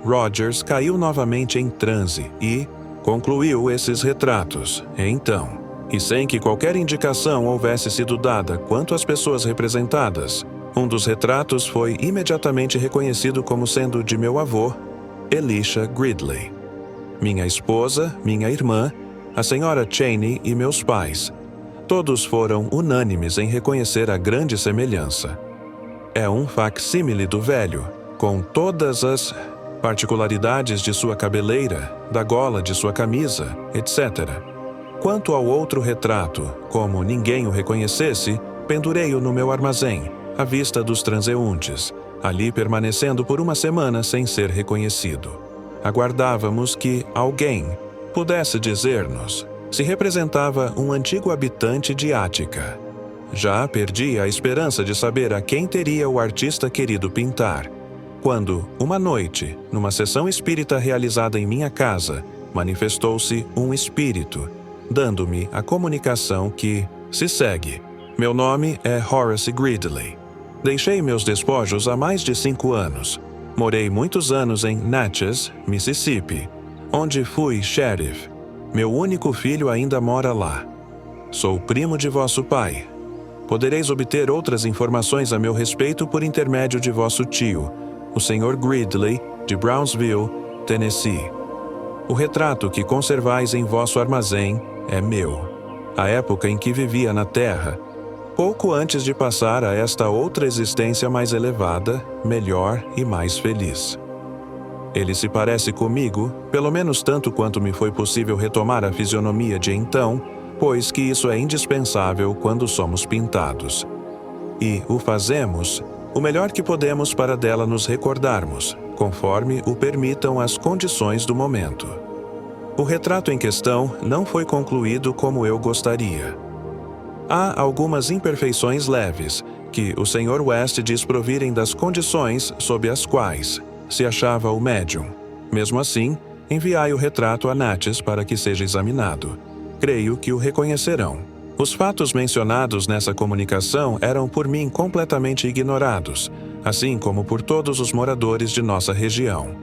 Rogers caiu novamente em transe e concluiu esses retratos, então, e sem que qualquer indicação houvesse sido dada quanto às pessoas representadas, um dos retratos foi imediatamente reconhecido como sendo de meu avô, Elisha Gridley. Minha esposa, minha irmã, a senhora Cheney e meus pais, todos foram unânimes em reconhecer a grande semelhança. É um facsímile do velho, com todas as particularidades de sua cabeleira, da gola de sua camisa, etc. Quanto ao outro retrato, como ninguém o reconhecesse, pendurei-o no meu armazém, à vista dos transeuntes, ali permanecendo por 1 semana sem ser reconhecido. Aguardávamos que alguém pudesse dizer-nos se representava um antigo habitante de Ática. Já perdi a esperança de saber a quem teria o artista querido pintar, quando, uma noite, numa sessão espírita realizada em minha casa, manifestou-se um espírito, dando-me a comunicação que se segue. Meu nome é Horace Gridley. Deixei meus despojos há mais de 5 anos. Morei muitos anos em Natchez, Mississippi, onde fui sheriff. Meu único filho ainda mora lá. Sou primo de vosso pai. Podereis obter outras informações a meu respeito por intermédio de vosso tio, o Sr. Gridley, de Brownsville, Tennessee. O retrato que conservais em vosso armazém é meu. A época em que vivia na Terra, pouco antes de passar a esta outra existência mais elevada, melhor e mais feliz. Ele se parece comigo, pelo menos tanto quanto me foi possível retomar a fisionomia de então, pois que isso é indispensável quando somos pintados. E o fazemos o melhor que podemos para dela nos recordarmos, conforme o permitam as condições do momento. O retrato em questão não foi concluído como eu gostaria. Há algumas imperfeições leves, que o Sr. West diz provirem das condições sob as quais se achava o médium. Mesmo assim, enviai o retrato a Natchez para que seja examinado. Creio que o reconhecerão. Os fatos mencionados nessa comunicação eram por mim completamente ignorados, assim como por todos os moradores de nossa região.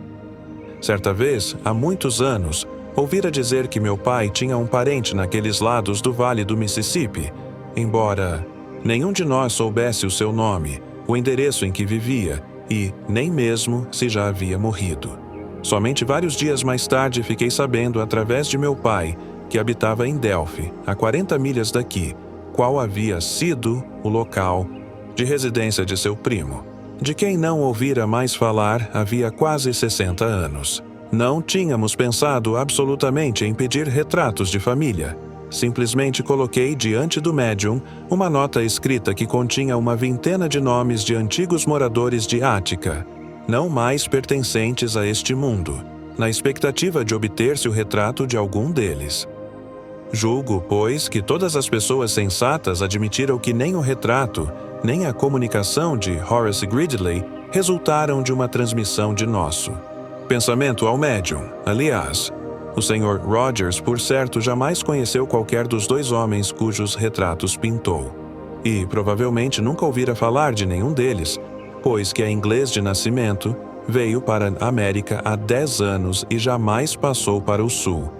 Certa vez, há muitos anos, ouvira dizer que meu pai tinha um parente naqueles lados do Vale do Mississippi, embora nenhum de nós soubesse o seu nome, o endereço em que vivia e nem mesmo se já havia morrido. Somente vários dias mais tarde fiquei sabendo, através de meu pai, que habitava em Delphi, a 40 milhas daqui, qual havia sido o local de residência de seu primo, de quem não ouvira mais falar havia quase 60 anos. Não tínhamos pensado absolutamente em pedir retratos de família. Simplesmente coloquei diante do médium uma nota escrita que continha uma vintena de nomes de antigos moradores de Ática, não mais pertencentes a este mundo, na expectativa de obter-se o retrato de algum deles. Julgo, pois, que todas as pessoas sensatas admitiram que nem o retrato, nem a comunicação de Horace Gridley resultaram de uma transmissão de nosso pensamento ao médium. Aliás, o Sr. Rogers, por certo, jamais conheceu qualquer dos dois homens cujos retratos pintou. E, provavelmente, nunca ouvira falar de nenhum deles, pois que é inglês de nascimento, veio para a América há 10 anos e jamais passou para o sul,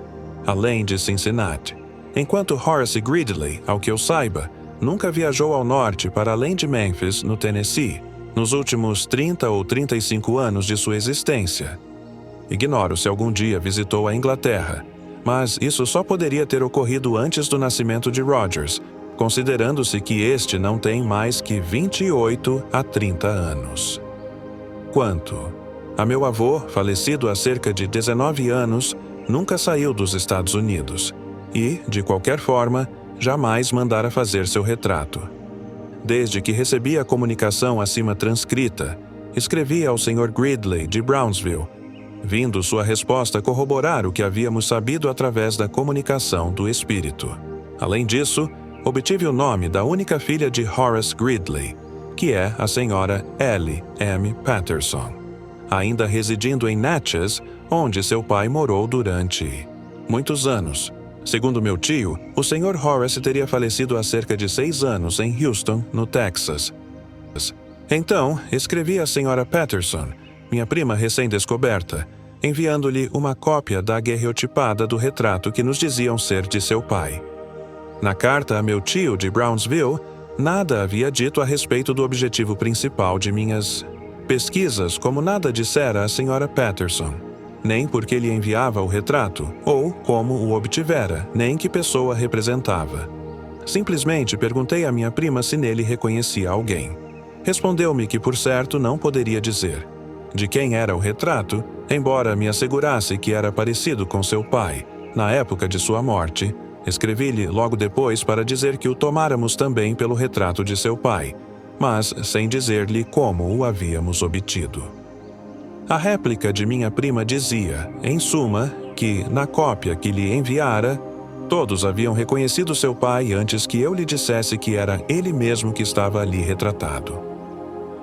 além de Cincinnati. Enquanto Horace Gridley, ao que eu saiba, nunca viajou ao norte para além de Memphis, no Tennessee, nos últimos 30 ou 35 anos de sua existência. Ignoro se algum dia visitou a Inglaterra, mas isso só poderia ter ocorrido antes do nascimento de Rogers, considerando-se que este não tem mais que 28 a 30 anos. Quanto a meu avô, falecido há cerca de 19 anos, nunca saiu dos Estados Unidos e, de qualquer forma, jamais mandara fazer seu retrato. Desde que recebi a comunicação acima transcrita, escrevi ao Sr. Gridley de Brownsville, vindo sua resposta corroborar o que havíamos sabido através da comunicação do espírito. Além disso, obtive o nome da única filha de Horace Gridley, que é a senhora Ellie M. Patterson, ainda residindo em Natchez, onde seu pai morou durante muitos anos. Segundo meu tio, o Sr. Horace teria falecido há cerca de 6 anos em Houston, no Texas. Então, escrevi à senhora Patterson, minha prima recém-descoberta, enviando-lhe uma cópia da daguerreotipada do retrato que nos diziam ser de seu pai. Na carta a meu tio de Brownsville, nada havia dito a respeito do objetivo principal de minhas pesquisas, como nada dissera a senhora Patterson, nem porque lhe enviava o retrato, ou como o obtivera, nem que pessoa representava. Simplesmente perguntei à minha prima se nele reconhecia alguém. Respondeu-me que, por certo, não poderia dizer de quem era o retrato, embora me assegurasse que era parecido com seu pai, na época de sua morte. Escrevi-lhe logo depois para dizer que o tomáramos também pelo retrato de seu pai, mas sem dizer-lhe como o havíamos obtido. A réplica de minha prima dizia, em suma, que, na cópia que lhe enviara, todos haviam reconhecido seu pai antes que eu lhe dissesse que era ele mesmo que estava ali retratado.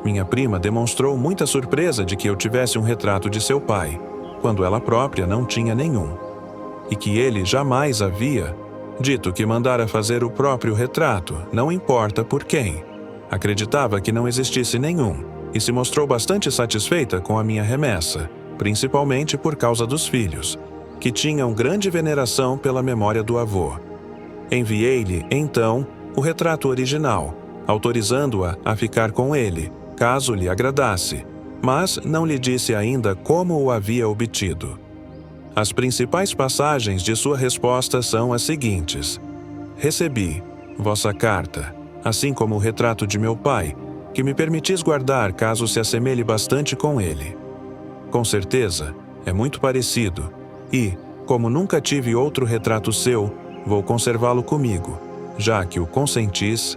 Minha prima demonstrou muita surpresa de que eu tivesse um retrato de seu pai, quando ela própria não tinha nenhum, e que ele jamais havia dito que mandara fazer o próprio retrato, não importa por quem. Acreditava que não existisse nenhum, e se mostrou bastante satisfeita com a minha remessa, principalmente por causa dos filhos, que tinham grande veneração pela memória do avô. Enviei-lhe, então, o retrato original, autorizando-a a ficar com ele, caso lhe agradasse, mas não lhe disse ainda como o havia obtido. As principais passagens de sua resposta são as seguintes: recebi vossa carta, assim como o retrato de meu pai, que me permitis guardar caso se assemelhe bastante com ele. Com certeza, é muito parecido, e, como nunca tive outro retrato seu, vou conservá-lo comigo, já que o consentis.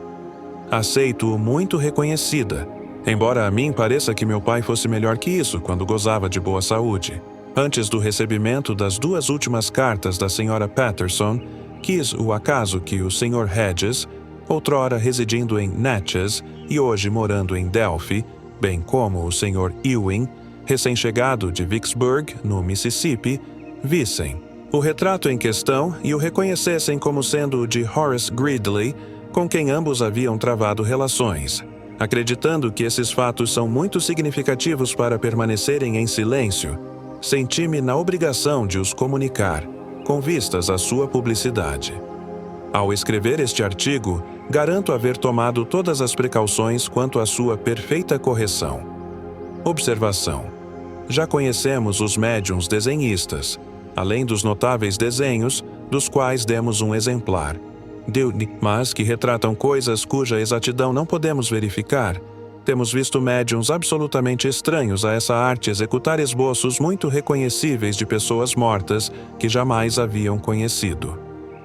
Aceito-o muito reconhecida, embora a mim pareça que meu pai fosse melhor que isso quando gozava de boa saúde. Antes do recebimento das 2 últimas cartas da senhora Patterson, quis o acaso que o Sr. Hedges, outrora residindo em Natchez e hoje morando em Delphi, bem como o Sr. Ewing, recém-chegado de Vicksburg, no Mississippi, vissem o retrato em questão e o reconhecessem como sendo o de Horace Gridley, com quem ambos haviam travado relações. Acreditando que esses fatos são muito significativos para permanecerem em silêncio, senti-me na obrigação de os comunicar, com vistas à sua publicidade. Ao escrever este artigo, garanto haver tomado todas as precauções quanto à sua perfeita correção. Observação: já conhecemos os médiuns desenhistas. Além dos notáveis desenhos, dos quais demos um exemplar, mas que retratam coisas cuja exatidão não podemos verificar. Temos visto médiuns absolutamente estranhos a essa arte executar esboços muito reconhecíveis de pessoas mortas que jamais haviam conhecido.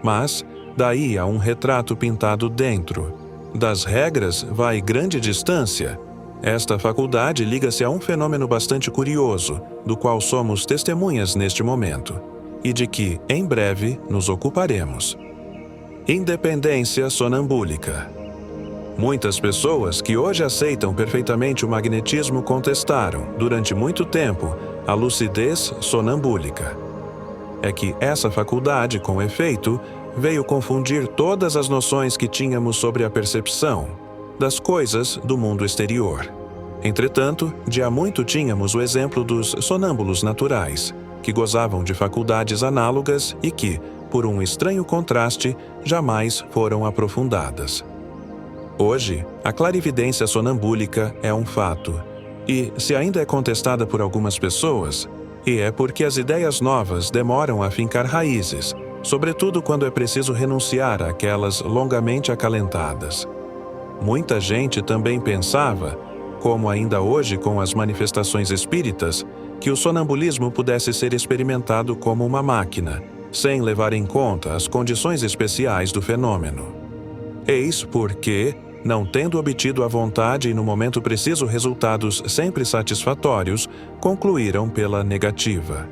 Mas, daí a um retrato pintado dentro das regras vai grande distância. Esta faculdade liga-se a um fenômeno bastante curioso, do qual somos testemunhas neste momento, e de que, em breve, nos ocuparemos. Independência sonambúlica. Muitas pessoas que hoje aceitam perfeitamente o magnetismo contestaram, durante muito tempo, a lucidez sonambúlica. É que essa faculdade, com efeito, veio confundir todas as noções que tínhamos sobre a percepção das coisas do mundo exterior. Entretanto, de há muito tínhamos o exemplo dos sonâmbulos naturais, que gozavam de faculdades análogas e que, por um estranho contraste, jamais foram aprofundadas. Hoje, a clarividência sonambúlica é um fato, e, se ainda é contestada por algumas pessoas, é porque as ideias novas demoram a fincar raízes, sobretudo quando é preciso renunciar àquelas longamente acalentadas. Muita gente também pensava, como ainda hoje com as manifestações espíritas, que o sonambulismo pudesse ser experimentado como uma máquina, sem levar em conta as condições especiais do fenômeno. Eis porque, não tendo obtido à vontade e no momento preciso resultados sempre satisfatórios, concluíram pela negativa.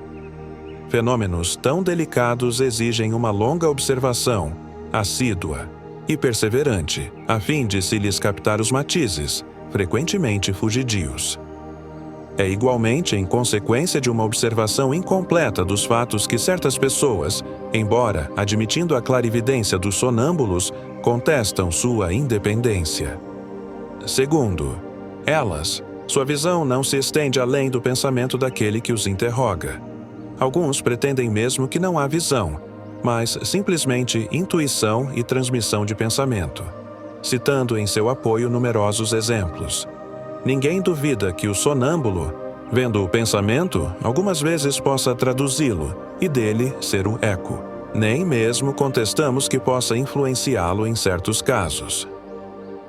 Fenômenos tão delicados exigem uma longa observação, assídua e perseverante, a fim de se lhes captar os matizes, frequentemente fugidios. É igualmente em consequência de uma observação incompleta dos fatos que certas pessoas, embora admitindo a clarividência dos sonâmbulos, contestam sua independência. Segundo, sua visão não se estende além do pensamento daquele que os interroga. Alguns pretendem mesmo que não há visão, mas simplesmente intuição e transmissão de pensamento, citando em seu apoio numerosos exemplos. Ninguém duvida que o sonâmbulo, vendo o pensamento, algumas vezes possa traduzi-lo e dele ser um eco. Nem mesmo contestamos que possa influenciá-lo em certos casos.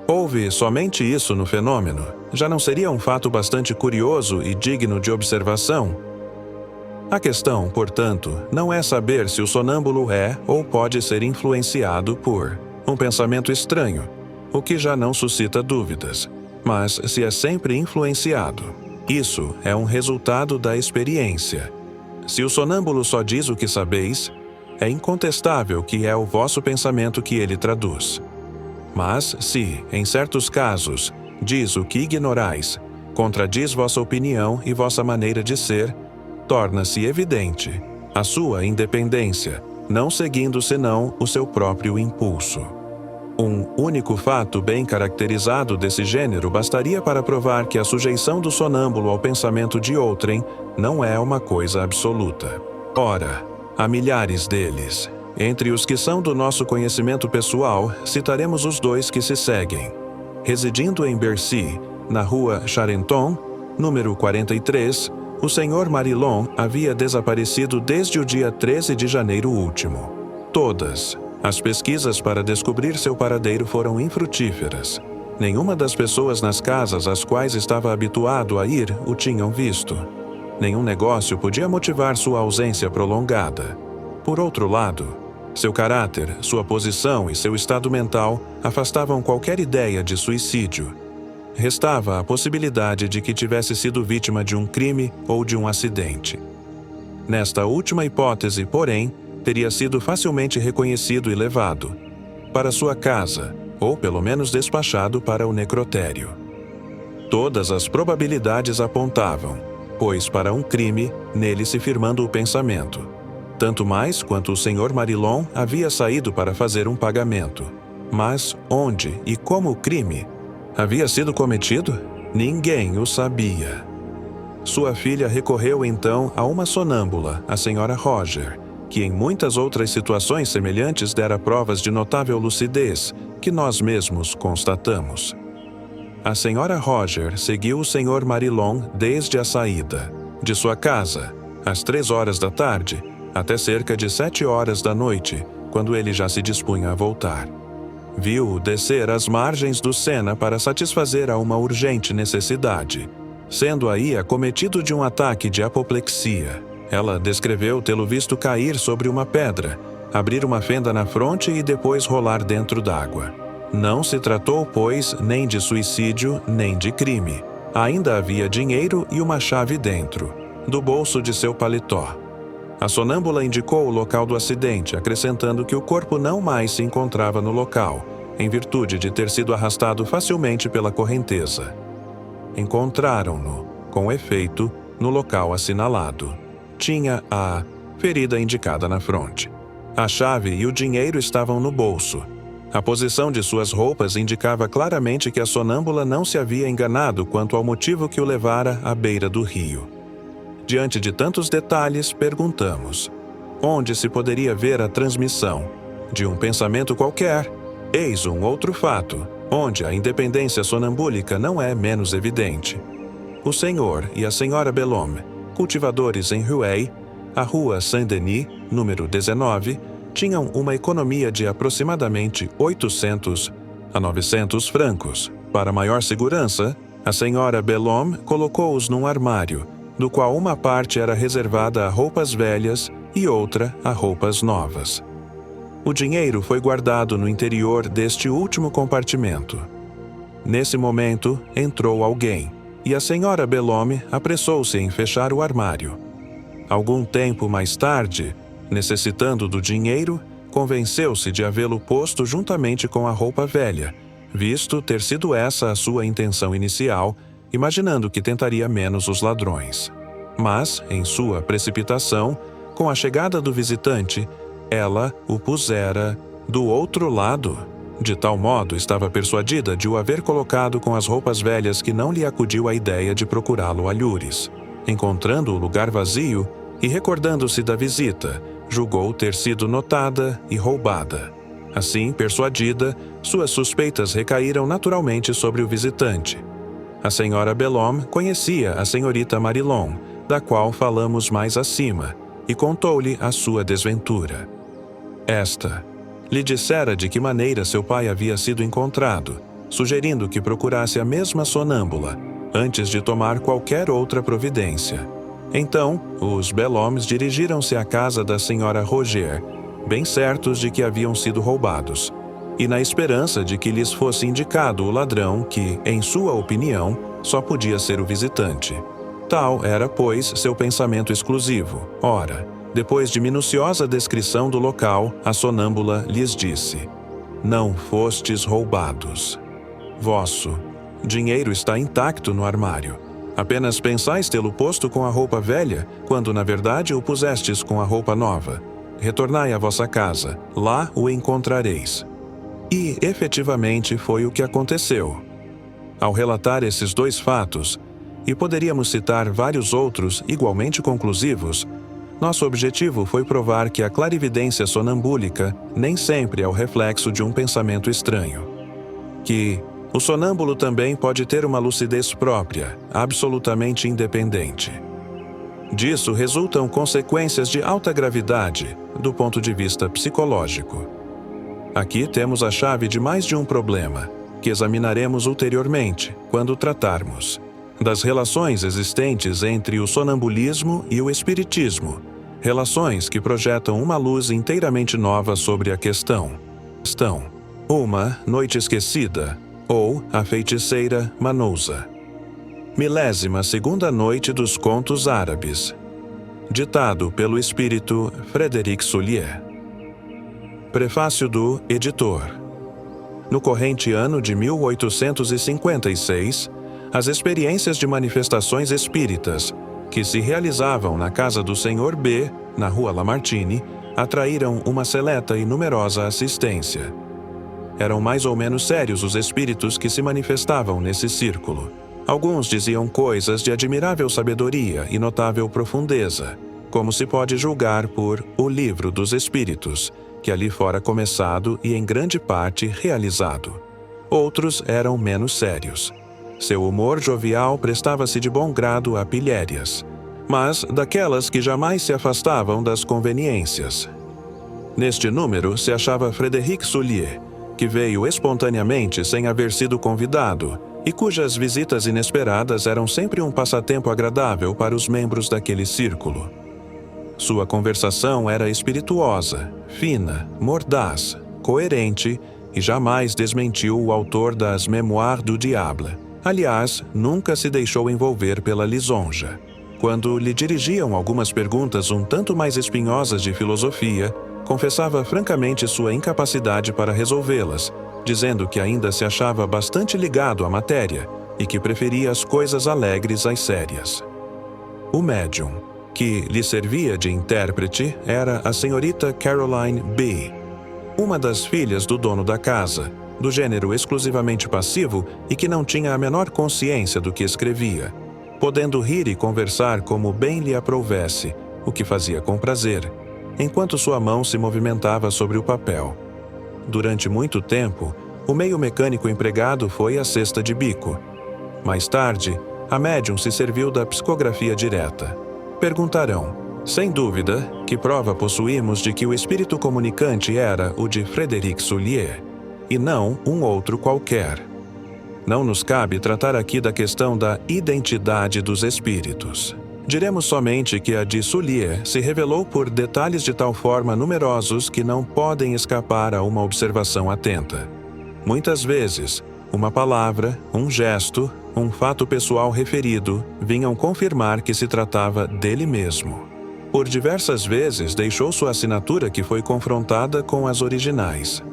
Houve somente isso no fenômeno? Já não seria um fato bastante curioso e digno de observação? A questão, portanto, não é saber se o sonâmbulo é ou pode ser influenciado por um pensamento estranho, o que já não suscita dúvidas, mas se é sempre influenciado. Isso é um resultado da experiência. Se o sonâmbulo só diz o que sabeis, é incontestável que é o vosso pensamento que ele traduz. Mas se, em certos casos, diz o que ignorais, contradiz vossa opinião e vossa maneira de ser, torna-se evidente a sua independência, não seguindo senão o seu próprio impulso. Um único fato bem caracterizado desse gênero bastaria para provar que a sujeição do sonâmbulo ao pensamento de outrem não é uma coisa absoluta. Ora, há milhares deles. Entre os que são do nosso conhecimento pessoal, citaremos os dois que se seguem. Residindo em Bercy, na rua Charenton, número 43, o Sr. Marilon havia desaparecido desde o dia 13 de janeiro último. Todas as pesquisas para descobrir seu paradeiro foram infrutíferas. Nenhuma das pessoas nas casas às quais estava habituado a ir o tinham visto. Nenhum negócio podia motivar sua ausência prolongada. Por outro lado, seu caráter, sua posição e seu estado mental afastavam qualquer ideia de suicídio. Restava a possibilidade de que tivesse sido vítima de um crime ou de um acidente. Nesta última hipótese, porém, teria sido facilmente reconhecido e levado para sua casa, ou pelo menos despachado para o necrotério. Todas as probabilidades apontavam, pois, para um crime, nele se firmando o pensamento. Tanto mais quanto o Sr. Marilon havia saído para fazer um pagamento. Mas onde e como o crime havia sido cometido? Ninguém o sabia. Sua filha recorreu então a uma sonâmbula, a Sra. Roger, que em muitas outras situações semelhantes dera provas de notável lucidez, que nós mesmos constatamos. A Sra. Roger seguiu o Sr. Marilon desde a saída de sua casa, às 3 horas da tarde, até cerca de 7 horas da noite, quando ele já se dispunha a voltar. Viu-o descer às margens do Sena para satisfazer a uma urgente necessidade, sendo aí acometido de um ataque de apoplexia. Ela descreveu tê-lo visto cair sobre uma pedra, abrir uma fenda na fronte e depois rolar dentro d'água. Não se tratou, pois, nem de suicídio, nem de crime. Ainda havia dinheiro e uma chave dentro, do bolso de seu paletó. A sonâmbula indicou o local do acidente, acrescentando que o corpo não mais se encontrava no local, em virtude de ter sido arrastado facilmente pela correnteza. Encontraram-no, com efeito, no local assinalado. Tinha a ferida indicada na fronte. A chave e o dinheiro estavam no bolso. A posição de suas roupas indicava claramente que a sonâmbula não se havia enganado quanto ao motivo que o levara à beira do rio. Diante de tantos detalhes, perguntamos: onde se poderia ver a transmissão de um pensamento qualquer? Eis um outro fato, onde a independência sonambúlica não é menos evidente. O senhor e a senhora Belhomme, cultivadores em Rueil, a rua Saint-Denis, número 19, tinham uma economia de aproximadamente 800 a 900 francos. Para maior segurança, a senhora Belhomme colocou-os num armário, do qual uma parte era reservada a roupas velhas e outra a roupas novas. O dinheiro foi guardado no interior deste último compartimento. Nesse momento, entrou alguém, e a senhora Belhomme apressou-se em fechar o armário. Algum tempo mais tarde, necessitando do dinheiro, convenceu-se de havê-lo posto juntamente com a roupa velha, visto ter sido essa a sua intenção inicial, imaginando que tentaria menos os ladrões. Mas, em sua precipitação, com a chegada do visitante, ela o pusera do outro lado. De tal modo estava persuadida de o haver colocado com as roupas velhas que não lhe acudiu a ideia de procurá-lo a lures. Encontrando o lugar vazio e recordando-se da visita, julgou ter sido notada e roubada. Assim, persuadida, suas suspeitas recaíram naturalmente sobre o visitante. A senhora Belhomme conhecia a senhorita Marilon, da qual falamos mais acima, e contou-lhe a sua desventura. Esta lhe dissera de que maneira seu pai havia sido encontrado, sugerindo que procurasse a mesma sonâmbula, antes de tomar qualquer outra providência. Então, os Belhommes dirigiram-se à casa da senhora Roger, bem certos de que haviam sido roubados, e na esperança de que lhes fosse indicado o ladrão que, em sua opinião, só podia ser o visitante. Tal era, pois, seu pensamento exclusivo. Ora, depois de minuciosa descrição do local, a sonâmbula lhes disse: não fostes roubados. Vosso dinheiro está intacto no armário. Apenas pensais tê-lo posto com a roupa velha, quando na verdade o pusestes com a roupa nova. Retornai à vossa casa, lá o encontrareis. E, efetivamente, foi o que aconteceu. Ao relatar esses dois fatos, e poderíamos citar vários outros igualmente conclusivos, nosso objetivo foi provar que a clarividência sonambúlica nem sempre é o reflexo de um pensamento estranho. Que o sonâmbulo também pode ter uma lucidez própria, absolutamente independente. Disso resultam consequências de alta gravidade, do ponto de vista psicológico. Aqui temos a chave de mais de um problema, que examinaremos ulteriormente, quando tratarmos das relações existentes entre o sonambulismo e o espiritismo, relações que projetam uma luz inteiramente nova sobre a questão. Uma Noite Esquecida, ou A Feiticeira Manouza. 12ª Noite dos Contos Árabes. Ditado pelo espírito Frédéric Soulier. Prefácio do editor. No corrente ano de 1856, as experiências de manifestações espíritas, que se realizavam na casa do Sr. B, na rua Lamartine, atraíram uma seleta e numerosa assistência. Eram mais ou menos sérios os espíritos que se manifestavam nesse círculo. Alguns diziam coisas de admirável sabedoria e notável profundeza, como se pode julgar por O Livro dos Espíritos, que ali fora começado e em grande parte realizado. Outros eram menos sérios. Seu humor jovial prestava-se de bom grado a pilhérias, mas daquelas que jamais se afastavam das conveniências. Neste número se achava Frédéric Soulier, que veio espontaneamente sem haver sido convidado, e cujas visitas inesperadas eram sempre um passatempo agradável para os membros daquele círculo. Sua conversação era espirituosa, fina, mordaz, coerente e jamais desmentiu o autor das Mémoires du Diable. Aliás, nunca se deixou envolver pela lisonja. Quando lhe dirigiam algumas perguntas um tanto mais espinhosas de filosofia, confessava francamente sua incapacidade para resolvê-las, dizendo que ainda se achava bastante ligado à matéria e que preferia as coisas alegres às sérias. O médium, que lhe servia de intérprete, era a senhorita Caroline B., uma das filhas do dono da casa, do gênero exclusivamente passivo e que não tinha a menor consciência do que escrevia, podendo rir e conversar como bem lhe aprouvesse, o que fazia com prazer, enquanto sua mão se movimentava sobre o papel. Durante muito tempo, o meio mecânico empregado foi a cesta de bico. Mais tarde, a médium se serviu da psicografia direta. Perguntarão, sem dúvida, que prova possuímos de que o espírito comunicante era o de Frédéric Soulier, e não um outro qualquer. Não nos cabe tratar aqui da questão da identidade dos espíritos. Diremos somente que a de Soulier se revelou por detalhes de tal forma numerosos que não podem escapar a uma observação atenta. Muitas vezes, uma palavra, um gesto, um fato pessoal referido vinham confirmar que se tratava dele mesmo. Por diversas vezes deixou sua assinatura que foi confrontada com as originais.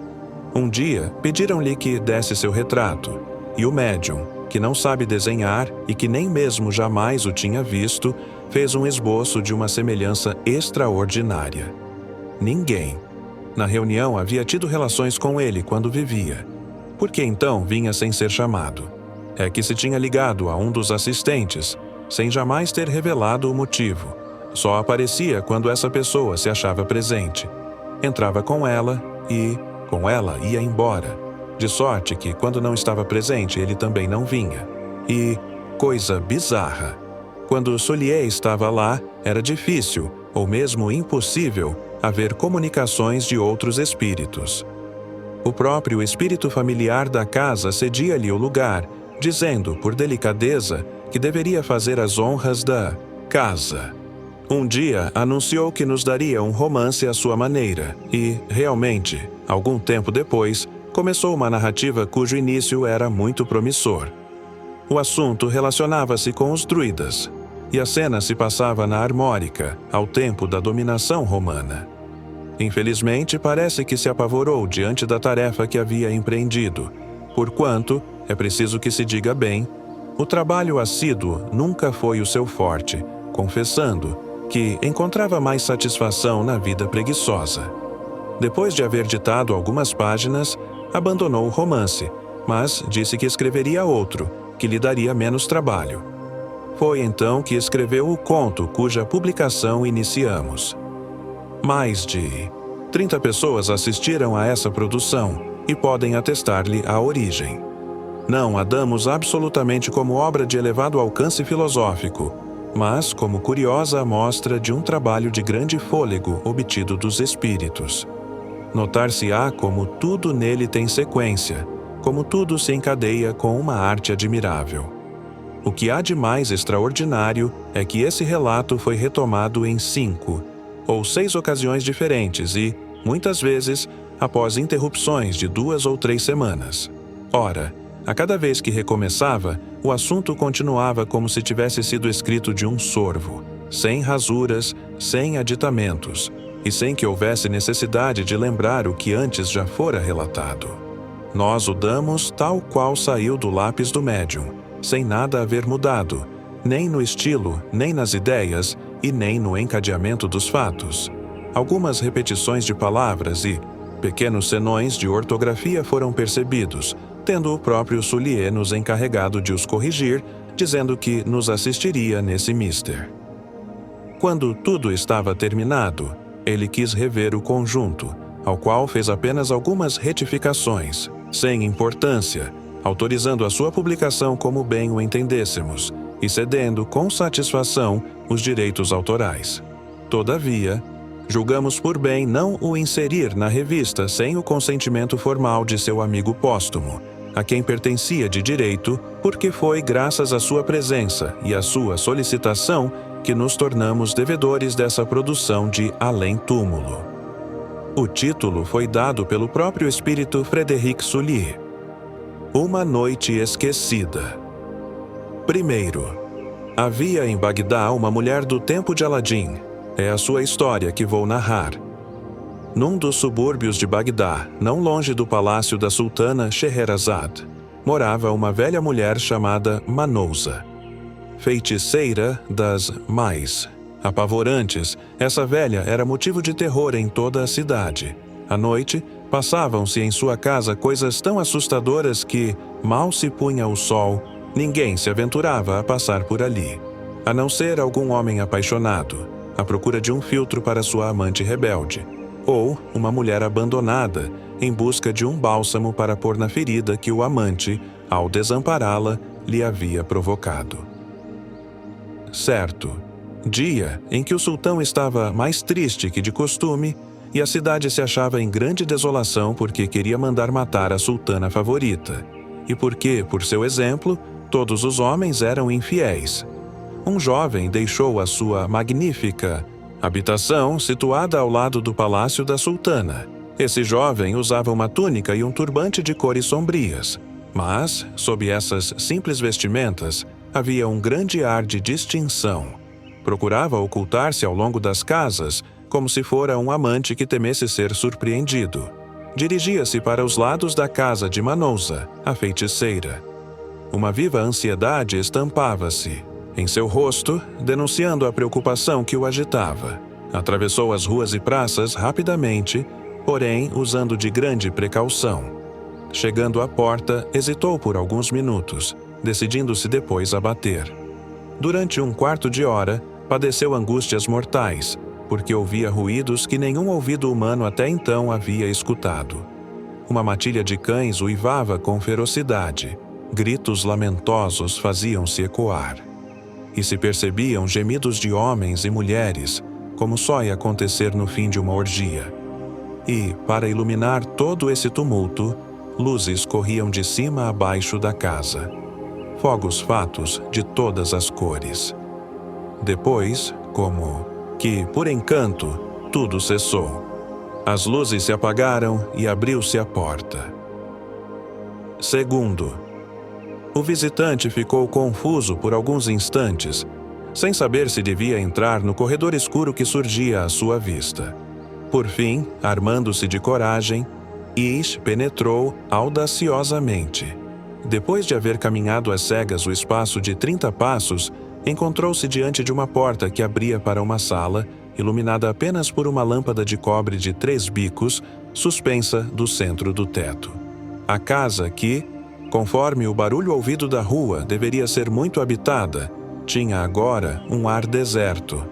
Um dia, pediram-lhe que desse seu retrato, e o médium, que não sabe desenhar e que nem mesmo jamais o tinha visto, fez um esboço de uma semelhança extraordinária. Ninguém, na reunião, havia tido relações com ele quando vivia. Por que então vinha sem ser chamado? É que se tinha ligado a um dos assistentes, sem jamais ter revelado o motivo. Só aparecia quando essa pessoa se achava presente. Entrava com ela e, com ela, ia embora. De sorte que, quando não estava presente, ele também não vinha. E, coisa bizarra, quando Soulier estava lá, era difícil, ou mesmo impossível, haver comunicações de outros espíritos. O próprio espírito familiar da casa cedia-lhe o lugar, dizendo, por delicadeza, que deveria fazer as honras da casa. Um dia anunciou que nos daria um romance à sua maneira e, realmente, algum tempo depois, começou uma narrativa cujo início era muito promissor. O assunto relacionava-se com os druidas, e a cena se passava na Armórica, ao tempo da dominação romana. Infelizmente, parece que se apavorou diante da tarefa que havia empreendido, porquanto, é preciso que se diga bem, o trabalho assíduo nunca foi o seu forte, confessando que encontrava mais satisfação na vida preguiçosa. Depois de haver ditado algumas páginas, abandonou o romance, mas disse que escreveria outro, que lhe daria menos trabalho. Foi então que escreveu o conto cuja publicação iniciamos. Mais de 30 pessoas assistiram a essa produção e podem atestar-lhe a origem. Não a damos absolutamente como obra de elevado alcance filosófico, mas como curiosa amostra de um trabalho de grande fôlego obtido dos espíritos. Notar-se-á como tudo nele tem sequência, como tudo se encadeia com uma arte admirável. O que há de mais extraordinário é que esse relato foi retomado em 5 ou 6 ocasiões diferentes e, muitas vezes, após interrupções de 2 ou 3 semanas. Ora, a cada vez que recomeçava, o assunto continuava como se tivesse sido escrito de um sorvo, sem rasuras, sem aditamentos, e sem que houvesse necessidade de lembrar o que antes já fora relatado. Nós o damos tal qual saiu do lápis do médium, sem nada haver mudado, nem no estilo, nem nas ideias e nem no encadeamento dos fatos. Algumas repetições de palavras e pequenos senões de ortografia foram percebidos, tendo o próprio Soulier nos encarregado de os corrigir, dizendo que nos assistiria nesse mister. Quando tudo estava terminado, ele quis rever o conjunto, ao qual fez apenas algumas retificações, sem importância, autorizando a sua publicação como bem o entendêssemos, e cedendo com satisfação os direitos autorais. Todavia, julgamos por bem não o inserir na revista sem o consentimento formal de seu amigo póstumo, a quem pertencia de direito, porque foi graças à sua presença e à sua solicitação que nos tornamos devedores dessa produção de Além-Túmulo. O título foi dado pelo próprio espírito Frederic Sully. Uma Noite Esquecida. Primeiro, havia em Bagdá uma mulher do tempo de Aladim. É a sua história que vou narrar. Num dos subúrbios de Bagdá, não longe do palácio da sultana Scheherazade, morava uma velha mulher chamada Manouza, feiticeira das mais apavorantes. Essa velha era motivo de terror em toda a cidade. À noite, passavam-se em sua casa coisas tão assustadoras que, mal se punha o sol, ninguém se aventurava a passar por ali, a não ser algum homem apaixonado, à procura de um filtro para sua amante rebelde, ou uma mulher abandonada, em busca de um bálsamo para pôr na ferida que o amante, ao desampará-la, lhe havia provocado. Certo dia em que o sultão estava mais triste que de costume, e a cidade se achava em grande desolação porque queria mandar matar a sultana favorita, e porque, por seu exemplo, todos os homens eram infiéis. Um jovem deixou a sua magnífica habitação situada ao lado do palácio da sultana. Esse jovem usava uma túnica e um turbante de cores sombrias, mas, sob essas simples vestimentas, havia um grande ar de distinção. Procurava ocultar-se ao longo das casas, como se fora um amante que temesse ser surpreendido. Dirigia-se para os lados da casa de Manouza, a feiticeira. Uma viva ansiedade estampava-se em seu rosto, denunciando a preocupação que o agitava. Atravessou as ruas e praças rapidamente, porém usando de grande precaução. Chegando à porta, hesitou por alguns minutos, decidindo-se depois a bater. Durante um quarto de hora, padeceu angústias mortais, porque ouvia ruídos que nenhum ouvido humano até então havia escutado. Uma matilha de cães uivava com ferocidade, gritos lamentosos faziam-se ecoar. E se percebiam gemidos de homens e mulheres, como só ia acontecer no fim de uma orgia. E, para iluminar todo esse tumulto, luzes corriam de cima a baixo da casa. Fogos fatos de todas as cores. Depois, como que, por encanto, tudo cessou. As luzes se apagaram e abriu-se a porta. Segundo, o visitante ficou confuso por alguns instantes, sem saber se devia entrar no corredor escuro que surgia à sua vista. Por fim, armando-se de coragem, Ish penetrou audaciosamente. Depois de haver caminhado às cegas o espaço de 30 passos, encontrou-se diante de uma porta que abria para uma sala, iluminada apenas por uma lâmpada de cobre de 3 bicos, suspensa do centro do teto. A casa que, conforme o barulho ouvido da rua, deveria ser muito habitada, tinha agora um ar deserto.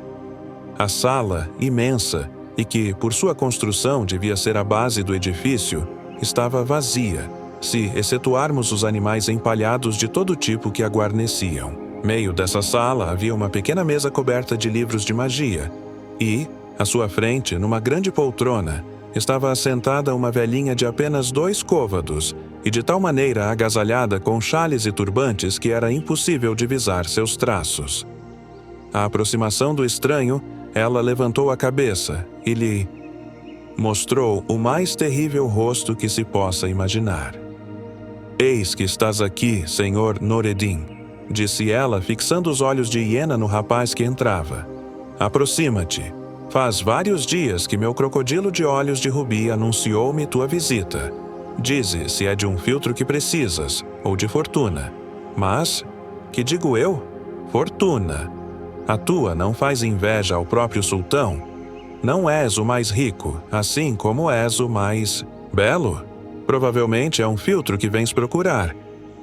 A sala, imensa, e que, por sua construção, devia ser a base do edifício, estava vazia, se excetuarmos os animais empalhados de todo tipo que a guarneciam. Meio dessa sala havia uma pequena mesa coberta de livros de magia, e, à sua frente, numa grande poltrona, estava assentada uma velhinha de apenas 2 côvados, e de tal maneira agasalhada com xales e turbantes que era impossível divisar seus traços. À aproximação do estranho, ela levantou a cabeça e lhe mostrou o mais terrível rosto que se possa imaginar. «Eis que estás aqui, senhor Noureddin», disse ela, fixando os olhos de hiena no rapaz que entrava. «Aproxima-te. Faz vários dias que meu crocodilo de olhos de rubi anunciou-me tua visita. Dize se é de um filtro que precisas, ou de fortuna. Mas, que digo eu? Fortuna. A tua não faz inveja ao próprio sultão? Não és o mais rico, assim como és o mais belo? Provavelmente é um filtro que vens procurar.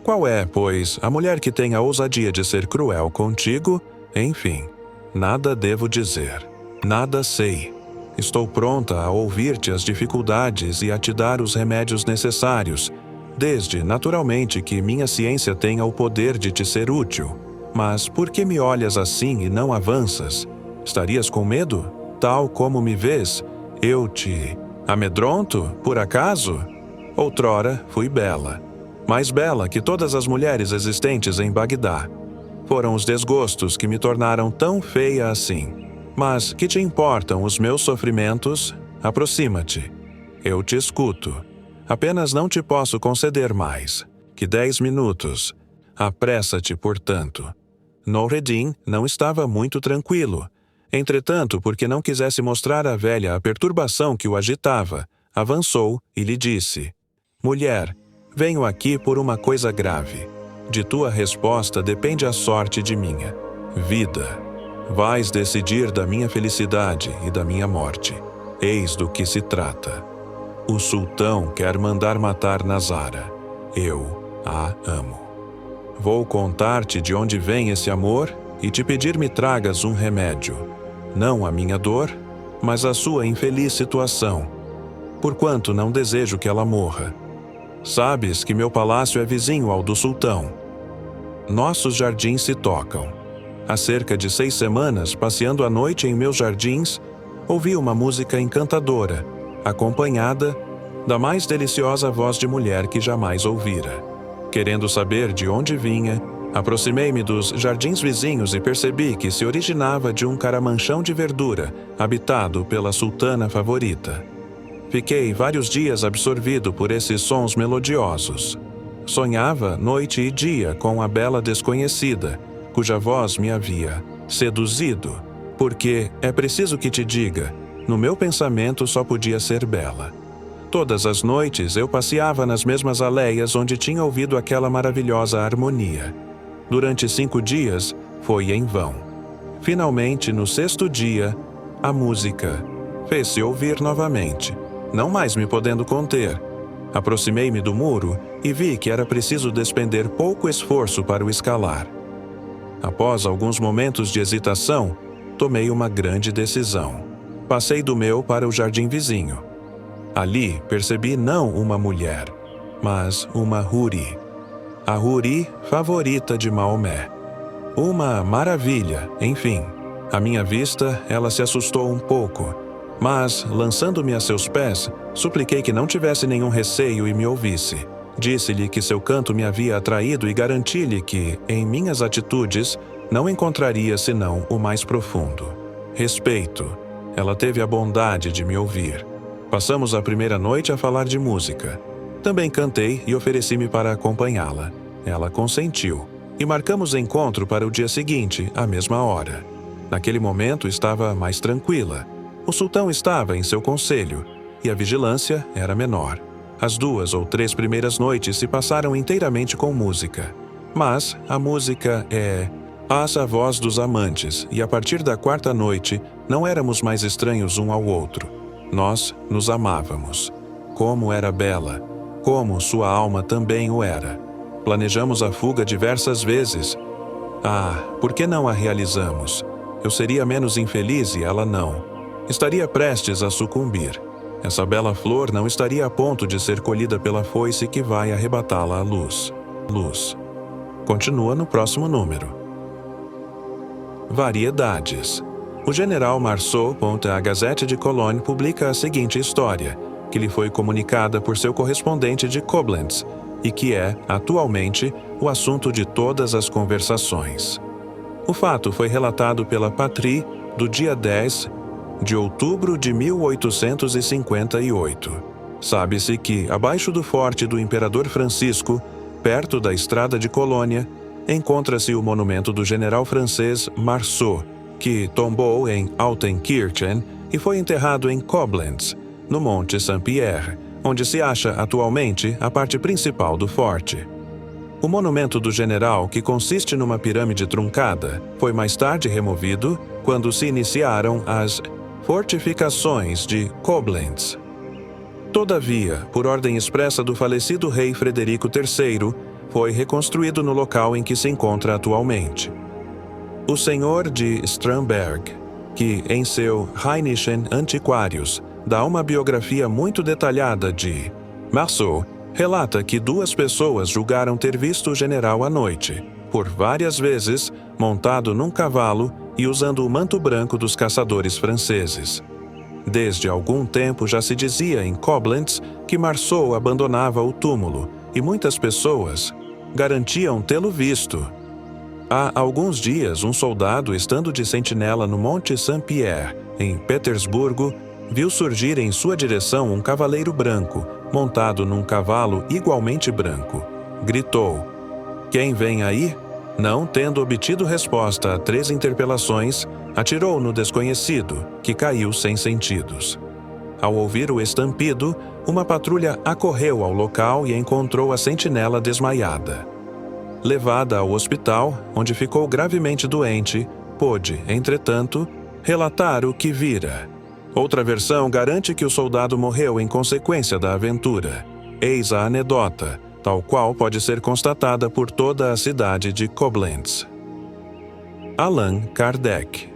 Qual é, pois, a mulher que tem a ousadia de ser cruel contigo? Enfim, nada devo dizer. Nada sei. Estou pronta a ouvir-te as dificuldades e a te dar os remédios necessários, desde, naturalmente, que minha ciência tenha o poder de te ser útil. Mas por que me olhas assim e não avanças? Estarias com medo? Tal como me vês, eu te amedronto, por acaso? Outrora fui bela, mais bela que todas as mulheres existentes em Bagdá. Foram os desgostos que me tornaram tão feia assim. Mas que te importam os meus sofrimentos? Aproxima-te. Eu te escuto. Apenas não te posso conceder mais que 10 minutos. Apressa-te, portanto. Noureddin não estava muito tranquilo. Entretanto, porque não quisesse mostrar à velha a perturbação que o agitava, avançou e lhe disse: Mulher, venho aqui por uma coisa grave. De tua resposta depende a sorte de minha vida. Vais decidir da minha felicidade e da minha morte. Eis do que se trata. O sultão quer mandar matar Nazara. Eu a amo. Vou contar-te de onde vem esse amor e te pedir me tragas um remédio. Não a minha dor, mas a sua infeliz situação, porquanto não desejo que ela morra. Sabes que meu palácio é vizinho ao do sultão. Nossos jardins se tocam. Há cerca de 6 semanas, passeando à noite em meus jardins, ouvi uma música encantadora, acompanhada da mais deliciosa voz de mulher que jamais ouvira. Querendo saber de onde vinha, aproximei-me dos jardins vizinhos e percebi que se originava de um caramanchão de verdura, habitado pela sultana favorita. Fiquei vários dias absorvido por esses sons melodiosos. Sonhava noite e dia com a bela desconhecida, cuja voz me havia seduzido, porque, é preciso que te diga, no meu pensamento só podia ser bela. Todas as noites eu passeava nas mesmas aleias onde tinha ouvido aquela maravilhosa harmonia. Durante 5 dias, foi em vão. Finalmente, no 6º dia, a música fez-se ouvir novamente, não mais me podendo conter. Aproximei-me do muro e vi que era preciso despender pouco esforço para o escalar. Após alguns momentos de hesitação, tomei uma grande decisão. Passei do meu para o jardim vizinho. Ali percebi não uma mulher, mas uma huri. A huri favorita de Maomé. Uma maravilha, enfim. À minha vista, ela se assustou um pouco, mas, lançando-me a seus pés, supliquei que não tivesse nenhum receio e me ouvisse. Disse-lhe que seu canto me havia atraído e garanti-lhe que, em minhas atitudes, não encontraria senão o mais profundo respeito. Ela teve a bondade de me ouvir. Passamos a primeira noite a falar de música. Também cantei e ofereci-me para acompanhá-la. Ela consentiu, e marcamos encontro para o dia seguinte, à mesma hora. Naquele momento estava mais tranquila. O sultão estava em seu conselho, e a vigilância era menor. As 2 ou 3 primeiras noites se passaram inteiramente com música. Mas a música é a voz dos amantes, e a partir da 4ª noite não éramos mais estranhos um ao outro. Nós nos amávamos. Como era bela, como sua alma também o era. Planejamos a fuga diversas vezes. Por que não a realizamos? Eu seria menos infeliz e ela não. Estaria prestes a sucumbir. Essa bela flor não estaria a ponto de ser colhida pela foice que vai arrebatá-la à luz. Continua no próximo número. Variedades. O general Marceau, a Gazette de Cologne, publica a seguinte história, que lhe foi comunicada por seu correspondente de Koblenz, e que é, atualmente, o assunto de todas as conversações. O fato foi relatado pela Patrie do dia 10 de outubro de 1858. Sabe-se que, abaixo do forte do Imperador Francisco, perto da estrada de Colônia, encontra-se o monumento do general francês Marceau, que tombou em Altenkirchen e foi enterrado em Koblenz, no Monte Saint-Pierre, onde se acha atualmente a parte principal do forte. O monumento do general, que consiste numa pirâmide truncada, foi mais tarde removido quando se iniciaram as fortificações de Koblenz. Todavia, por ordem expressa do falecido rei Frederico III, foi reconstruído no local em que se encontra atualmente. O senhor de Stramberg, que em seu Rheinischen Antiquarius dá uma biografia muito detalhada de Marceau, relata que 2 pessoas julgaram ter visto o general à noite. Por várias vezes, montado num cavalo e usando o manto branco dos caçadores franceses. Desde algum tempo já se dizia em Koblenz que Marceau abandonava o túmulo, e muitas pessoas garantiam tê-lo visto. Há alguns dias, um soldado, estando de sentinela no Monte Saint-Pierre, em Petersburgo, viu surgir em sua direção um cavaleiro branco, montado num cavalo igualmente branco. Gritou: "Quem vem aí?" Não tendo obtido resposta a 3 interpelações, atirou no desconhecido, que caiu sem sentidos. Ao ouvir o estampido, uma patrulha acorreu ao local e encontrou a sentinela desmaiada. Levada ao hospital, onde ficou gravemente doente, pôde, entretanto, relatar o que vira. Outra versão garante que o soldado morreu em consequência da aventura. Eis a anedota, tal qual pode ser constatada por toda a cidade de Koblenz. Allan Kardec.